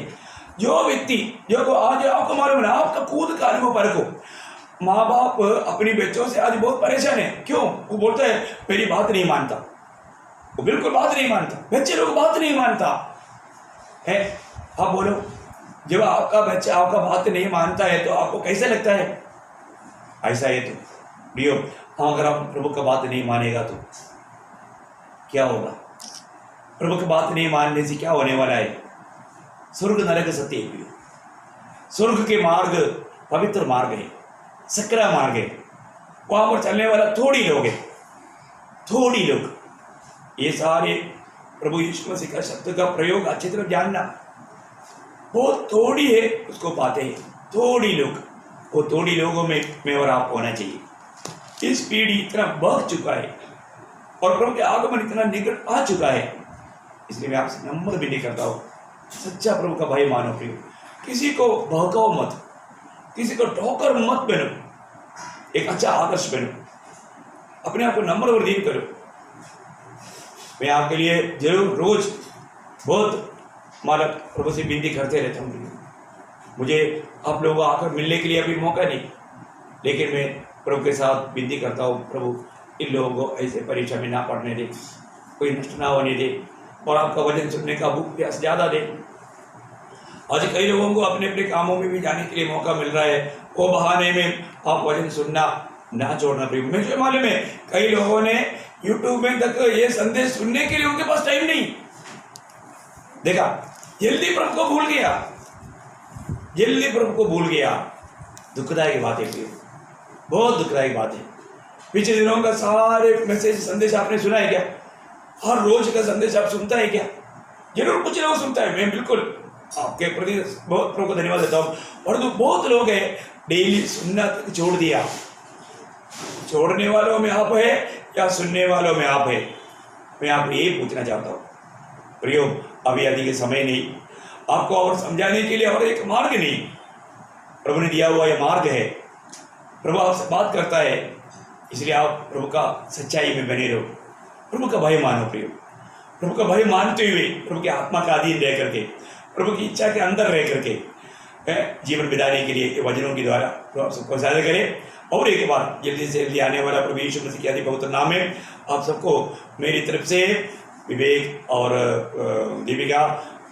जो व्यक्ति जो को आज आपको मालूम है, आपका खुद का अनुभव परखो। माँ बाप अपनी बच्चों से आज बहुत परेशान है। क्यों? वो बोलता है मेरी बात नहीं मानता, वो बिल्कुल बात नहीं मानता। बच्चे लोग बात नहीं मानता है। आप बोलो, जब आपका बच्चा आपका बात नहीं मानता है तो आपको कैसा लगता है? ऐसा है तो प्रियो, अगर आप प्रभु का बात नहीं मानेगा तो क्या होगा? प्रभु की बात नहीं मानने से क्या होने वाला है? स्वर्ग नरक सत्य है प्रियो। स्वर्ग के मार्ग पवित्र मार्ग है, सकरा मार्ग है। वहां पर चलने वाला थोड़ी लोग है, थोड़ी लोग। ये सारे प्रभु यीशु मसीह का शब्द का प्रयोग अच्छी तरह जानना, बहुत थोड़ी है उसको पाते हैं, थोड़ी लोग। वो थोड़ी लोगों में मैं और आप होना चाहिए। इस पीढ़ी इतना बढ़ चुका है और प्रभु के आगमन इतना निकट आ चुका है, इसलिए मैं आपसे नम्र भी नहीं करता हूँ, सच्चा प्रभु का भय मानो प्रियो। किसी को भड़काओ मत, किसी को ठोकर मत बनो, एक अच्छा आदर्श बनो, अपने आप को नम्र और दीन करो। मैं आपके लिए जरूर रोज बहुत मालक प्रभु से विनती करते रहता हूँ। मुझे आप लोगों को आकर मिलने के लिए अभी मौका नहीं, लेकिन मैं प्रभु के साथ विनती करता हूँ, प्रभु इन लोगों को ऐसे परीक्षा में ना पढ़ने दे, कोई नष्ट ना होने दे, और आपका वचन सुनने का भूख प्यास ज़्यादा दे। आज कई लोगों को अपने अपने कामों में भी जाने के लिए मौका मिल रहा है, वो बहाने में आप वचन सुनना ना छोड़ना प्रिय। मुझे मालूम है कई लोगों ने यूट्यूब में तक ये संदेश सुनने के लिए उनके पास टाइम नहीं, देखा जल्दी प्रभु को भूल गया, जल्दी प्रभु को भूल गया। दुखदायक बात है, बहुत दुखदायक बात है। पिछले दिनों का सारे मैसेज संदेश आपने सुना है क्या? हर रोज का संदेश आप सुनता है क्या? जरूर कुछ लोग सुनता है, मैं बिल्कुल आपके प्रति बहुत प्रभु को धन्यवाद देता हूँ। और तो बहुत लोग हैं डेली सुनना तक छोड़ दिया। छोड़ने वालों में आप है या सुनने वालों में आप है? मैं आपको यही पूछना चाहता हूँ प्रियो, अभी अधिक समय नहीं, आपको और समझाने के लिए और एक मार्ग नहीं, प्रभु ने दिया हुआ यह मार्ग है। प्रभु आपसे बात करता है, इसलिए आप प्रभु का सच्चाई में बने रहो, प्रभु का भय मानो प्रियो। प्रभु का भय मानते हुए प्रभु की आत्मा का अधीन रह करके, प्रभु की इच्छा के अंदर रह करके जीवन बिताने के लिए वचनों के द्वारा प्रभु आप सबको सहायता करे। और एक बार जल्दी से जल्दी आने वाला प्रभु यीशु मसीह के अति पवित्र नाम में आप सबको मेरी तरफ से, विवेक और दीपिका,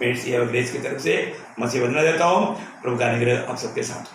मेरी और ग्रेस की तरफ से मसीह वंदना देता हूँ। प्रभु का अनुग्रह आप सबके साथ।